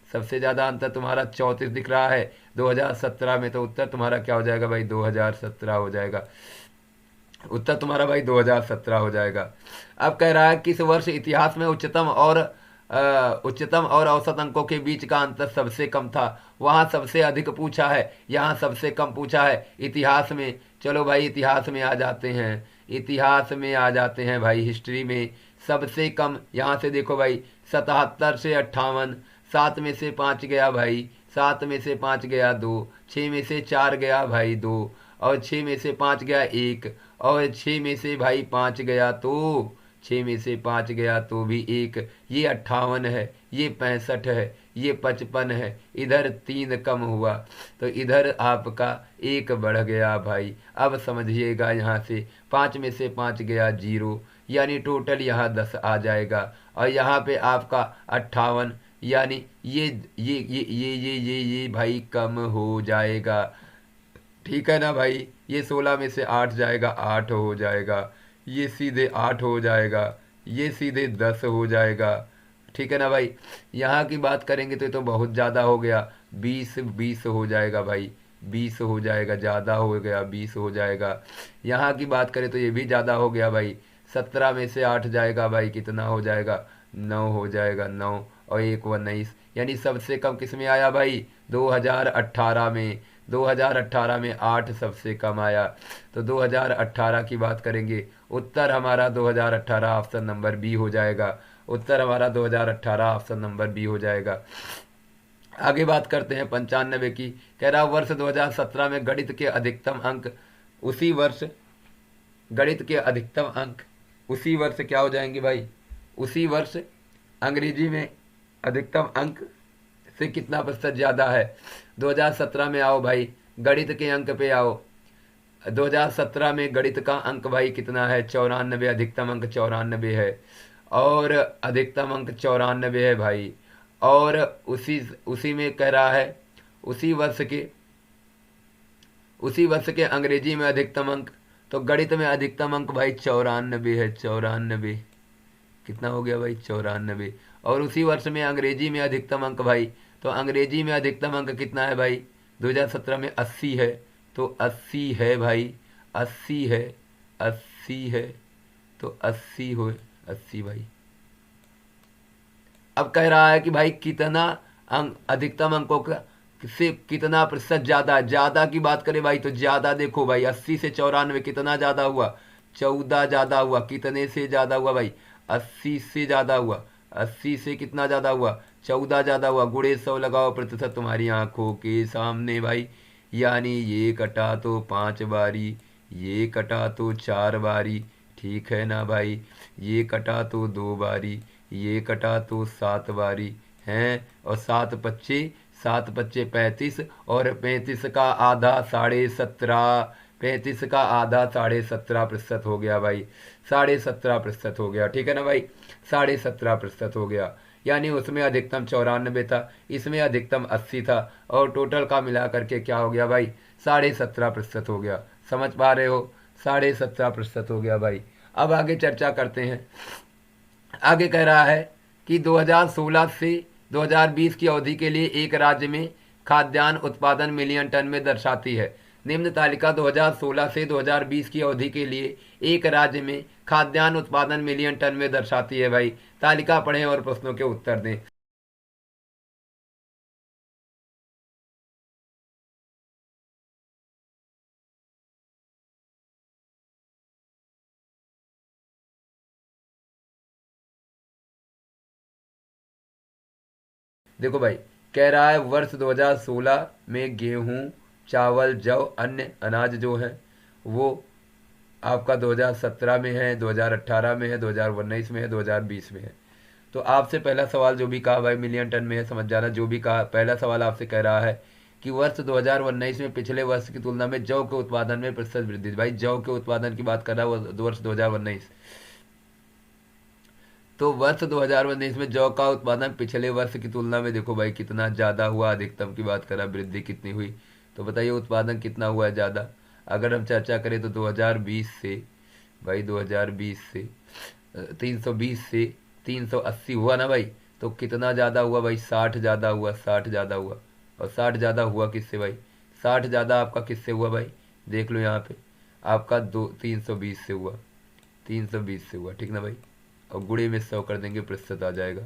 सबसे ज़्यादा अंतर तुम्हारा 34 दिख रहा है 2017 में, तो उत्तर तुम्हारा क्या हो जाएगा भाई 2017 हो जाएगा, उत्तर तुम्हारा भाई 2017 हो जाएगा। अब कह रहा है किस वर्ष इतिहास में उच्चतम और औसत अंकों के बीच का अंतर सबसे कम था, वहाँ सबसे अधिक पूछा है, यहाँ सबसे कम पूछा है इतिहास में। चलो भाई इतिहास में आ जाते हैं, इतिहास में आ जाते हैं भाई, हिस्ट्री में सबसे कम, यहाँ से देखो भाई 77 से 58, 7 में से 5 गया भाई, 7 में से 5 गया 2, 6 में से 4 गया भाई 2, और 6 में से 5 गया 1, और 6 में से भाई 5 गया तो 6 में से 5 गया तो भी 1, ये 58 है, ये 65 है, ये 55 है, इधर 3 कम हुआ तो इधर आपका 1 बढ़ गया भाई। अब समझिएगा, यहाँ से 5 में से 5 गया 0, यानी टोटल यहाँ 10 आ जाएगा। और यहाँ पे आपका 58, यानी ये भाई कम हो जाएगा। ठीक है ना भाई, ये 16 में से 8 जाएगा, 8 हो जाएगा, ये सीधे 8 हो जाएगा, ये सीधे 10 हो जाएगा। ठीक है ना भाई। यहाँ की बात करेंगे तो ये तो बहुत ज़्यादा हो गया, 20 हो जाएगा भाई, 20 हो जाएगा, ज़्यादा हो गया, 20 हो जाएगा। यहाँ की बात करें तो ये भी ज़्यादा हो गया भाई, 17 में से 8 जाएगा भाई, कितना हो जाएगा, 9 हो जाएगा, 9 और 1 19, यानी सबसे कम किस में आया भाई, 2018 में। 2018 में 8 सबसे कम आया। तो 2018 की बात करेंगे, उत्तर हमारा 2018 ऑप्शन नंबर बी हो जाएगा। उत्तर हमारा 2018 ऑप्शन नंबर बी हो जाएगा। आगे बात करते हैं 95 की। कह रहा वर्ष 2017 में गणित के अधिकतम अंक उसी वर्ष, गणित के अधिकतम अंक उसी वर्ष क्या हो जाएंगे भाई, उसी वर्ष अंग्रेजी में अधिकतम अंक से कितना प्रतिशत ज़्यादा है। 2017 में आओ भाई, गणित के अंक पे आओ। 2017 में गणित का अंक भाई कितना है, 94, अधिकतम अंक 94 है, और अधिकतम अंक 94 है भाई। और उसी उसी में कह रहा है उसी वर्ष के अंग्रेजी में अधिकतम अंक, तो गणित में अधिकतम अंक भाई 94 है, 94, कितना हो गया भाई, 94। और उसी वर्ष में अंग्रेजी में अधिकतम अंक भाई, तो अंग्रेजी में अधिकतम अंक कितना है भाई, 2017 में 80 है, तो 80 है भाई, 80 है, 80 है, तो 80 हो, 80 भाई। अब कह रहा है कि भाई कितना अंक, अधिकतम अंकों का से कितना प्रतिशत ज़्यादा है। ज़्यादा की बात करें भाई तो ज़्यादा देखो भाई, 80 से 94 कितना ज़्यादा हुआ, 14 ज़्यादा हुआ। कितने से ज़्यादा हुआ भाई, 80 से ज़्यादा हुआ, 80 से कितना ज़्यादा हुआ, 14 ज़्यादा हुआ। गुणे 100 लगाओ प्रतिशत तुम्हारी आंखों के सामने भाई, यानी ये कटा तो 5 बारी, ये कटा तो 4 बारी, ठीक है ना भाई, ये कटा तो 2 बारी, ये कटा तो 7 बारी हैं, और 7 पच्चे 35, और 35 का आधा 17.5, 35 का आधा 17.5% हो गया भाई, 17.5% हो गया। ठीक है ना भाई, 17.5% हो गया, यानी उसमें अधिकतम 94 था, इसमें अधिकतम 80 था, और टोटल का मिला करके क्या हो गया भाई, 17.5% हो गया। समझ पा रहे हो, 17.5% हो गया भाई। अब आगे चर्चा करते हैं। आगे कह रहा है कि 2016 से 2020 की अवधि के लिए एक राज्य में खाद्यान्न उत्पादन मिलियन टन में दर्शाती है। निम्न तालिका 2016 से 2020 की अवधि के लिए एक राज्य में खाद्यान्न उत्पादन मिलियन टन में दर्शाती है भाई। तालिका पढ़ें और प्रश्नों के उत्तर दें। देखो भाई, कह रहा है वर्ष 2016 में गेहूं, चावल, जौ, अन्य अनाज जो है वो आपका 2017 में है, 2018 में है, 2019 में है, 2020 में है। तो आपसे पहला सवाल जो भी कहा भाई मिलियन टन में है, समझ जाना। जो भी कहा, पहला सवाल आपसे कह रहा है कि वर्ष 2019 में पिछले वर्ष की तुलना में जौ के उत्पादन में प्रतिशत वृद्धि। भाई जौ के उत्पादन की बात कर रहा है वर्ष 2019, तो वर्ष 2019 में जौ का उत्पादन पिछले वर्ष की तुलना में देखो भाई कितना ज़्यादा हुआ। अधिकतम की बात करा, वृद्धि कितनी हुई, तो बताइए उत्पादन कितना हुआ है ज़्यादा। अगर हम चर्चा करें तो 2020 से भाई, 2020 से 320 से 380 हुआ ना भाई, तो कितना ज़्यादा हुआ भाई, 60 ज़्यादा हुआ, 60 ज़्यादा हुआ। और 60 ज़्यादा हुआ किससे भाई, 60 ज़्यादा आपका किससे हुआ भाई, देख लो यहाँ पे, आपका 320 से हुआ, 320 से हुआ, ठीक ना भाई। और गुणे में 100 कर देंगे, प्रतिशत आ जाएगा।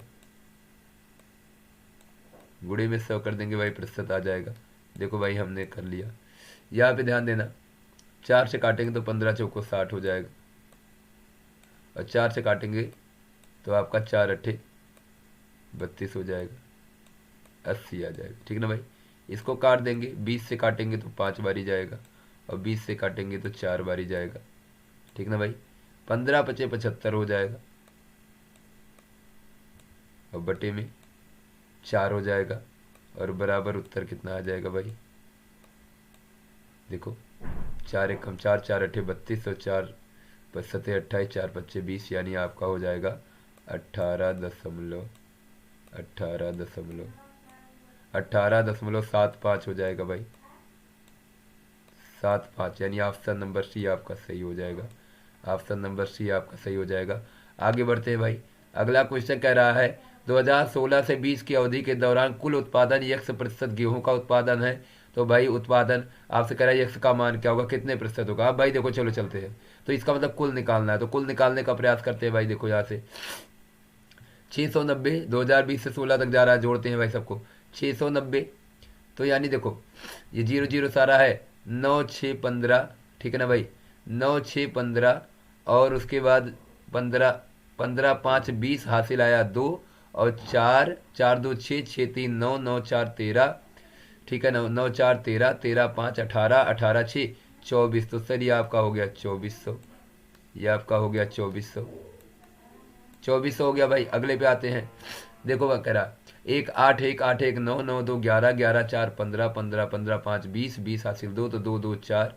गुणे में 100 कर देंगे भाई, प्रतिशत आ जाएगा। देखो भाई हमने कर लिया। यहाँ पे ध्यान देना, 4 से काटेंगे तो 15 चौको 60 हो जाएगा, और 4 से काटेंगे तो आपका 4 अट्ठे 32 हो जाएगा, 80 आ जाएगा, ठीक ना भाई। इसको काट देंगे, 20 से काटेंगे तो 5 बारी जाएगा, और 20 से काटेंगे तो 4 बारी जाएगा, ठीक ना भाई। 15 पचे 75 हो जाएगा, और बटे में 4 हो जाएगा, और बराबर उत्तर कितना आ जाएगा भाई, देखो 4 एकम 4, 4 अठे 32, और 4 सतह 28, 4 पच्चे 20, यानी आपका हो जाएगा 18.75 हो जाएगा भाई, 75, यानी ऑप्शन नंबर सी आपका सही हो जाएगा, ऑप्शन नंबर सी आपका सही हो जाएगा। आगे बढ़ते हैं भाई, अगला क्वेश्चन कह रहा है 2016 से 20 की अवधि के दौरान कुल उत्पादन x% गेहूं का उत्पादन है, तो भाई उत्पादन आपसे कह रहा है x का मान क्या होगा, कितने प्रतिशत होगा। अब भाई देखो चलो चलते हैं, तो इसका मतलब कुल निकालना है, तो कुल निकालने का प्रयास करते हैं भाई। देखो यहाँ से 690, 2020 से 16 तक जा रहा है, जोड़ते हैं भाई सबको, 690, तो यानी देखो ये 0 0 सारा है, 9 6 15, ठीक है ना भाई, 9 6 15, और उसके बाद 15 15 5 20 हासिल आया 2, और 4 4 2 6 6 3 9 9 4 13, ठीक है ना, 9 4 13, 13 5 18, 18 6 24, तो सर ये आपका हो गया 2400, ये आपका हो गया 2400, 2400 हो गया भाई। अगले पे आते हैं, देखो वह कह रहा 1 8 1 8 1 9 9 2 11 11 4 15 15 15 5 20 20 हासिल 2, तो 2 2 4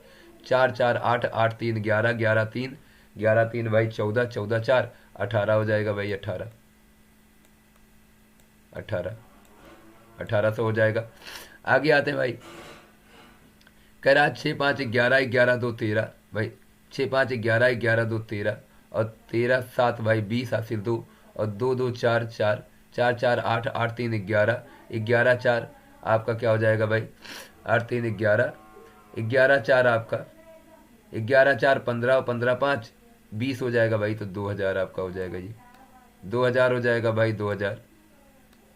4 4 8 8 3 11 11 3 11 3 भाई 14 14 4 18 हो जाएगा भाई, 18 18 1800 हो जाएगा। आगे आते हैं भाई, कह रहा 6 5 11 11 2 13 भाई, 6 5 11 11 2 13, और 13 7 भाई 20 हासिल 2, और 2 2 4 4 4 4 8 8 3 11 11 4 आपका क्या हो जाएगा भाई, 8 3 11 11 4 आपका 11 4 15, 15 5 20 हो जाएगा भाई, तो 2000 आपका हो जाएगा, ये 2000 हो जाएगा भाई, 2000,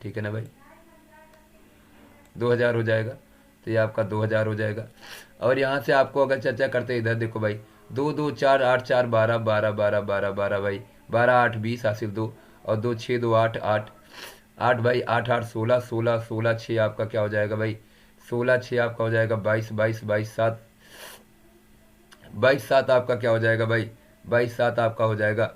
ठीक है ना भाई, 2000 हो जाएगा, तो ये आपका 2000 हो जाएगा। और यहाँ से आपको अगर चर्चा करते इधर देखो भाई, 2 2 4 8 4 12 12 12 12 12 भाई, 12 8 20 हासिल 2, और 2 6 2 8 8 8 भाई, 8 8 16 16 16 6 आपका क्या हो जाएगा भाई, 16 6 आपका हो जाएगा 22 22 22 7 22 7 आपका क्या हो जाएगा भाई, 22 7 आपका हो जाएगा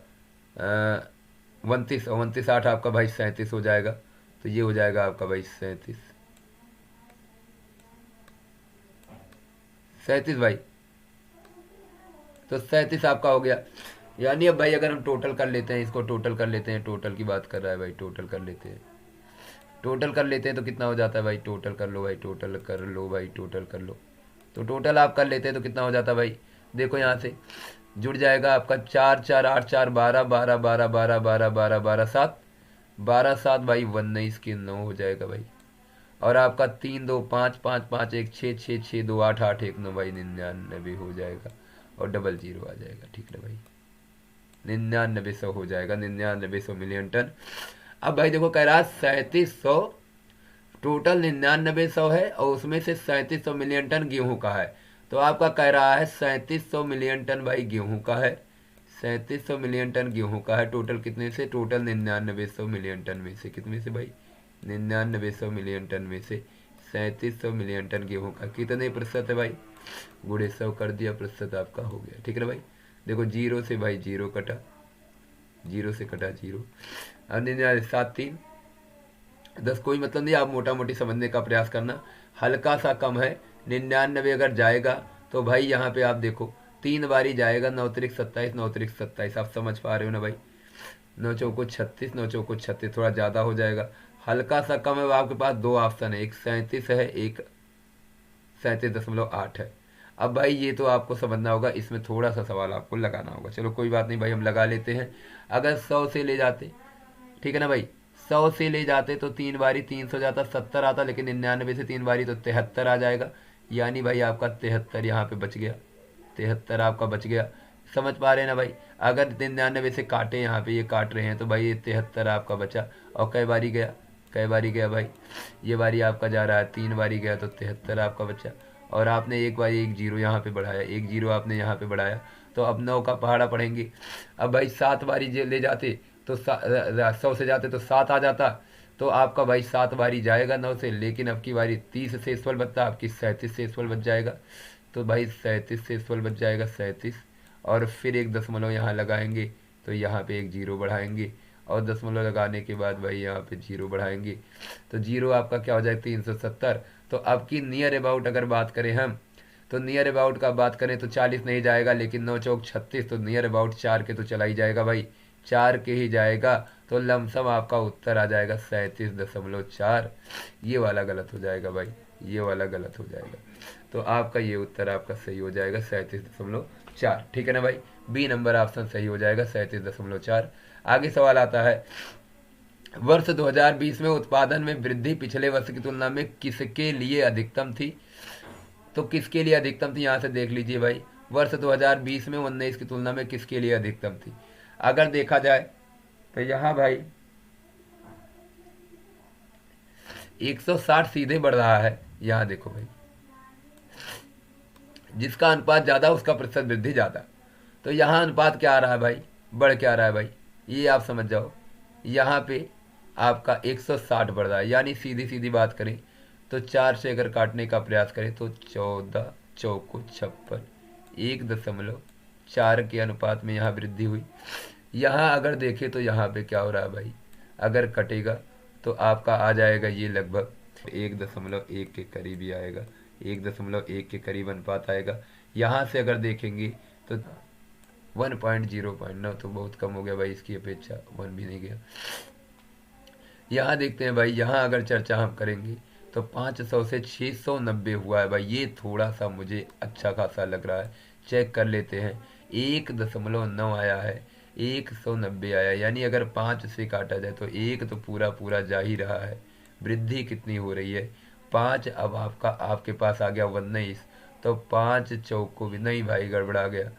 29, 29 8 आपका भाई 37 हो जाएगा, तो ये हो जाएगा आपका भाई 37 37 भाई, तो 37 आपका हो गया। यानी अब भाई अगर हम टोटल कर लेते हैं, इसको टोटल कर लेते हैं, टोटल की बात कर रहा है भाई, टोटल कर लेते हैं, टोटल कर लेते हैं तो कितना हो जाता है भाई, टोटल कर लो भाई, टोटल कर लो भाई, टोटल कर लो, तो टोटल आप कर लेते हैं तो कितना हो जाता है भाई, देखो यहाँ से जुड़ जाएगा आपका 4 4 8 4 12 12 12 12 12 12 12 7 12 7 भाई 19 के 9 हो जाएगा भाई, और आपका 3 2 5 5 5 1 6 6 6 2 8 8 1 9 भाई 99 हो जाएगा, और डबल जीरो आ जाएगा, ठीक है भाई, 9900 हो जाएगा, 9900 मिलियन टन। अब भाई देखो कह रहा है 3700, टोटल 9900 है, और उसमें से 3700 मिलियन टन गेहूं का है, तो आपका कह रहा है 3700 मिलियन टन भाई गेहूं का है, 3700 मिलियन टन गेहूं का है, टोटल कितने से, टोटल 9900 मिलियन टन में से, कितने से भाई, 9900 मिलियन टन में से 3700 मिलियन टन गेहूं का कितने प्रतिशत है भाई, गुणे 100 कर दिया, प्रतिशत आपका हो गया, ठीक है ना भाई। देखो जीरो से भाई जीरो कटा, जीरो से कटा जीरो, अब 7 3 10, कोई मतलब नहीं, आप मोटा मोटी समझने का प्रयास करना, हल्का सा कम है, 99 अगर जाएगा तो भाई यहाँ पे आप देखो 3 बारी जाएगा, 9 त्रिक 27 9 त्रिक 27, आप समझ पा रहे हो ना भाई, 9 चौको 36 9 चौको 36, थोड़ा ज़्यादा हो जाएगा, हल्का सा कम है, आपके पास 2 ऑप्शन है, एक 37 है, एक 37.8 है। अब भाई ये तो आपको समझना होगा, इसमें थोड़ा सा सवाल आपको लगाना होगा, चलो कोई बात नहीं भाई, हम लगा लेते हैं। अगर 100 से ले जाते, ठीक है ना भाई, 100 से ले जाते तो 3 बारी 300 जाता 70 आता, लेकिन 99 से 3 बारी तो 73 आ जाएगा, यानी भाई आपका 73 यहाँ पे बच गया, 73 आपका बच गया, समझ पा रहे हैं ना भाई। अगर 99 से काटे, यहाँ पे ये काट रहे हैं, तो भाई ये 73 आपका बचा, और कई बारी गया, कई बारी गया भाई, ये बारी आपका जा रहा है 3 बारी गया, तो 73 आपका बचा, और आपने एक बारी एक जीरो यहाँ पे बढ़ाया, एक जीरो आपने यहाँ पे बढ़ाया, तो अब 9 का पहाड़ा पढ़ेंगे। अब भाई 7 बारी ले जाते तो 100 से जाते तो 7 आ जाता, तो आपका भाई 7 बारी जाएगा 9 से, लेकिन अब की बारी 30 से इस बचता, आपकी 37 से इस बच जाएगा, तो भाई 37 से इस बच जाएगा 37, और फिर एक दशमलव यहाँ लगाएंगे तो यहाँ पे एक जीरो बढ़ाएंगे, और दशमलव लगाने के बाद भाई यहाँ पे जीरो बढ़ाएंगे, तो जीरो आपका क्या हो जाएगा 370। तो आपकी नियर अबाउट अगर बात करें हम, तो नियर अबाउट का बात करें तो 40 नहीं जाएगा, लेकिन 9 चौक 36, तो नियर अबाउट 4 के तो चला ही जाएगा भाई, 4 के ही जाएगा। तो लमसम आपका उत्तर आ जाएगा 37.4। ये वाला गलत हो जाएगा भाई, ये वाला गलत हो जाएगा। तो आपका ये उत्तर आपका सही हो जाएगा 37.4। ठीक है ना भाई, बी नंबर ऑप्शन सही हो जाएगा 37.4। आगे सवाल आता है, वर्ष 2020 में उत्पादन में वृद्धि पिछले वर्ष की तुलना में किसके लिए अधिकतम थी? तो किसके लिए अधिकतम थी यहाँ से देख लीजिए भाई, वर्ष 2020 में 19 की तुलना में किसके लिए अधिकतम थी? अगर देखा जाए तो यहाँ भाई 160 सीधे बढ़ रहा है। यहाँ देखो भाई, जिसका अनुपात ज्यादा उसका प्रतिशत वृद्धि ज्यादा। तो यहाँ अनुपात क्या आ रहा है भाई, बढ़ क्या आ रहा है भाई, ये आप समझ जाओ। यहाँ पे आपका 160 बढ़ रहा है, यानी सीधी सीधी बात करें तो 4 से अगर काटने का प्रयास करें तो 14 चौको 56, 1.4 के अनुपात में यहाँ वृद्धि हुई। यहाँ अगर देखें तो यहाँ पे क्या हो रहा है भाई, अगर कटेगा तो आपका आ जाएगा ये लगभग 1.1 के करीब ही आएगा, 1.1 के करीब अनुपात आएगा। यहाँ से अगर देखेंगे तो 1.0.9 तो बहुत कम हो गया भाई, इसकी अपेक्षा 1 भी नहीं गया। यहाँ देखते हैं भाई, यहाँ अगर चर्चा हम करेंगे तो 500 से 690 हुआ है भाई, ये थोड़ा सा मुझे अच्छा खासा लग रहा है। चेक कर लेते हैं, 1.9 आया है, 190 आया, यानी अगर 5 से काटा जाए तो एक तो पूरा पूरा जा ही रहा है। वृद्धि कितनी हो रही है 5, अब आपका आपके पास आ गया 19, तो 5 चौको भी नहीं भाई, गड़बड़ा गया,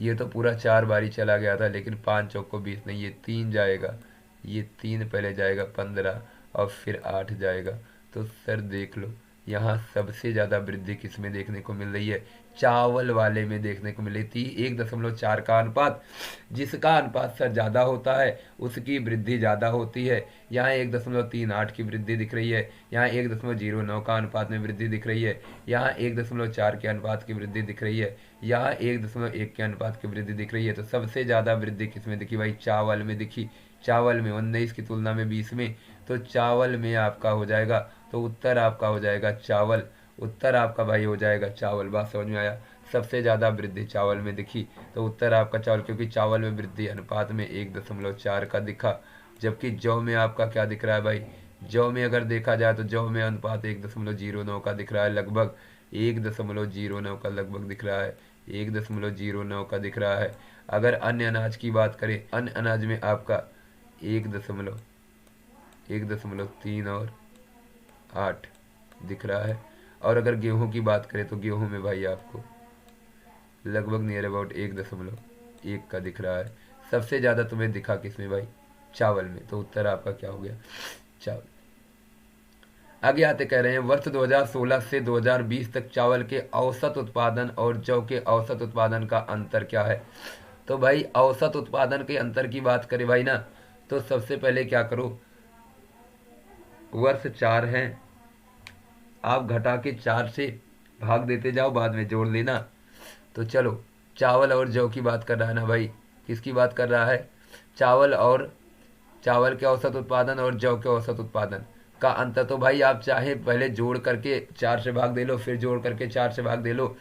ये तो पूरा 4 बारी चला गया था, लेकिन 5 चौको 20 नहीं, ये 3 जाएगा, ये 3 पहले जाएगा 15 और फिर 8 जाएगा। तो सर देख लो, यहाँ सबसे ज़्यादा वृद्धि किस में देखने को मिल रही है, चावल वाले में देखने को मिल रही थी। 1.4 का अनुपात, जिसका अनुपात सर ज़्यादा होता है उसकी वृद्धि ज़्यादा होती है। यहाँ 1.38 की वृद्धि दिख रही है, यहाँ 1.09 का अनुपात में वृद्धि दिख रही है, यहाँ 1.4 के अनुपात की वृद्धि दिख रही है, यहाँ 1.1 के अनुपात की वृद्धि दिख रही है। तो सबसे ज़्यादा वृद्धि किस में दिखी भाई, चावल में दिखी। चावल में 19 की तुलना में 20 में, तो चावल में आपका हो जाएगा, तो उत्तर आपका हो जाएगा चावल, उत्तर आपका भाई हो जाएगा चावल। बात समझ में आया, सबसे ज़्यादा वृद्धि चावल में दिखी, तो उत्तर आपका चावल, क्योंकि चावल में वृद्धि अनुपात में 1.4 का दिखा। जबकि जौ में आपका क्या दिख रहा है भाई, जौ में अगर देखा जाए तो जौ में अनुपात 1.09 का दिख रहा है, लगभग 1.09 का लगभग दिख रहा है, 1.09 का दिख रहा है। अगर अन्य अनाज की बात करें, अन्य अनाज में आपका 1.3 और 8 दिख रहा है। और अगर गेहूं की बात करें तो गेहूं में भाई आपको लगभग नियर अबाउट 1.1 का दिख रहा है। सबसे ज़्यादा तुम्हें दिखा किसमें भाई, चावल में, तो उत्तर आपका क्या हो गया, चावल। आगे आते कह रहे हैं, वर्ष 2016 से 2020 तक चावल के औसत उत्पादन और जौ के औसत उत्पादन का अंतर क्या है? तो भाई औसत उत्पादन के अंतर की बात करें भाई ना, तो सबसे पहले क्या करो, वर्ष 4 हैं, आप घटा के 4 से भाग देते जाओ, बाद में जोड़ लेना। तो चलो, चावल और जौ की बात कर रहा है ना भाई, किसकी बात कर रहा है, चावल के औसत उत्पादन और जौ के औसत उत्पादन का अंतर। तो भाई आप चाहे पहले जोड़ करके 4 से भाग दे लो, फिर जोड़ करके 4 से भाग दे लो,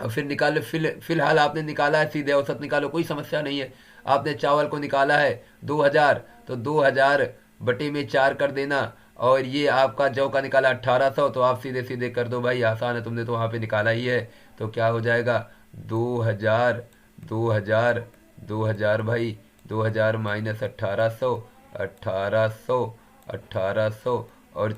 और फिर निकाल लो। फिलहाल आपने निकाला है, सीधे औसत निकालो, कोई समस्या नहीं है। आपने चावल को निकाला है 2000, तो 2000 बटे में 4 कर देना, और ये आपका जौ का निकाला 1800, तो आप सीधे सीधे कर दो भाई, आसान है, तुमने तो वहाँ पे निकाला ही है। तो क्या हो जाएगा 2000 2000 2000 भाई, 2000 माइनस 1800 1800 1800, और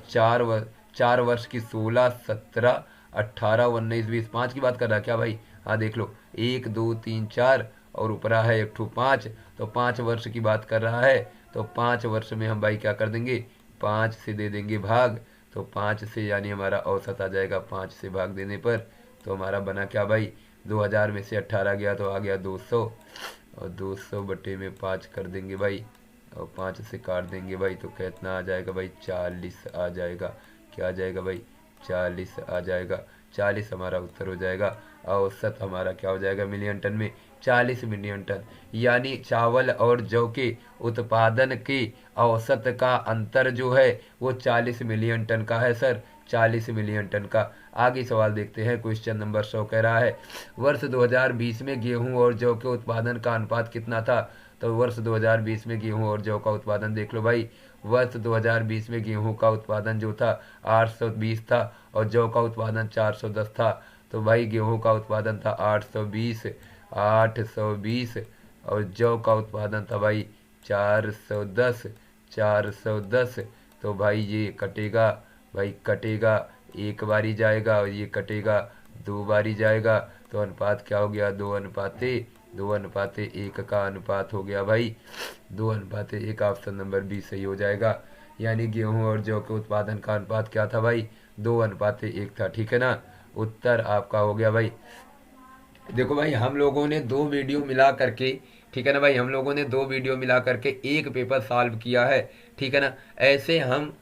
4 वर्ष की 16 17 18 19 20, 5 की बात कर रहा है क्या भाई? हाँ देख लो, 1 2 3 4 और ऊपरा है एक ठो 5, तो 5 वर्ष की बात कर रहा है। तो 5 वर्ष में हम भाई क्या कर देंगे, 5 से दे देंगे भाग, तो 5 से यानी हमारा औसत आ जाएगा 5 से भाग देने पर। तो हमारा बना क्या भाई, 2000 में से 18 गया तो आ गया 200, और 200 बटे में 5 कर देंगे भाई, और 5 से काट देंगे भाई, तो कितना आ जाएगा भाई, 40 आ जाएगा। क्या आ जाएगा भाई, 40 आ जाएगा। 40 हमारा उत्तर हो जाएगा। औसत हमारा क्या हो जाएगा मिलियन टन में, 40 मिलियन टन। यानी चावल और जौ के उत्पादन के औसत का अंतर जो है वो 40 मिलियन टन का है सर, 40 मिलियन टन का। आगे सवाल देखते हैं, क्वेश्चन नंबर 100 कह रहा है वर्ष 2020 में गेहूं और जौ के उत्पादन का अनुपात कितना था। तो वर्ष 2020 में गेहूं और जौ का उत्पादन देख लो भाई। वर्ष 2020 में गेहूं का उत्पादन जो था 820 था और जौ का उत्पादन 410 था। तो भाई गेहूं का उत्पादन था 820 और जौ का उत्पादन था भाई 410। तो भाई ये कटेगा, भाई कटेगा, एक बारी जाएगा और ये कटेगा, दो बारी जाएगा। तो अनुपात क्या हो गया, 2:1 का अनुपात हो गया भाई, 2:1। ऑप्शन नंबर बी सही हो जाएगा। यानी गेहूं और जौ के उत्पादन का अनुपात क्या था भाई, 2:1 था। ठीक है ना, उत्तर आपका हो गया भाई। देखो भाई हम लोगों ने दो वीडियो मिला करके, ठीक है ना भाई, हम लोगों ने दो वीडियो मिला करके एक पेपर सॉल्व किया है। ठीक है ना, ऐसे हम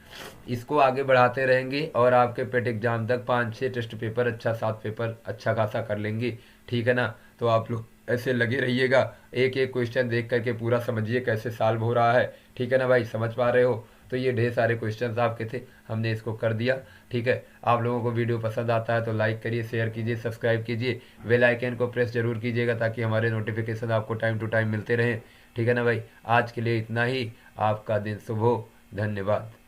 इसको आगे बढ़ाते रहेंगे और आपके पेट एग्जाम तक 5-6 टेस्ट पेपर, अच्छा 7 पेपर अच्छा खासा कर लेंगे। ठीक है ना, तो आप लोग ऐसे लगे रहिएगा, एक एक क्वेश्चन देख करके पूरा समझिए कैसे सॉल्व हो रहा है। ठीक है ना भाई, समझ पा रहे हो। तो ये ढेर सारे क्वेश्चंस आपके थे, हमने इसको कर दिया। ठीक है, आप लोगों को वीडियो पसंद आता है तो लाइक करिए, शेयर कीजिए, सब्सक्राइब कीजिए, बेल आइकन को प्रेस जरूर कीजिएगा ताकि हमारे नोटिफिकेशन आपको टाइम टू टाइम मिलते रहें। ठीक है ना भाई, आज के लिए इतना ही। आपका दिन शुभ हो, धन्यवाद।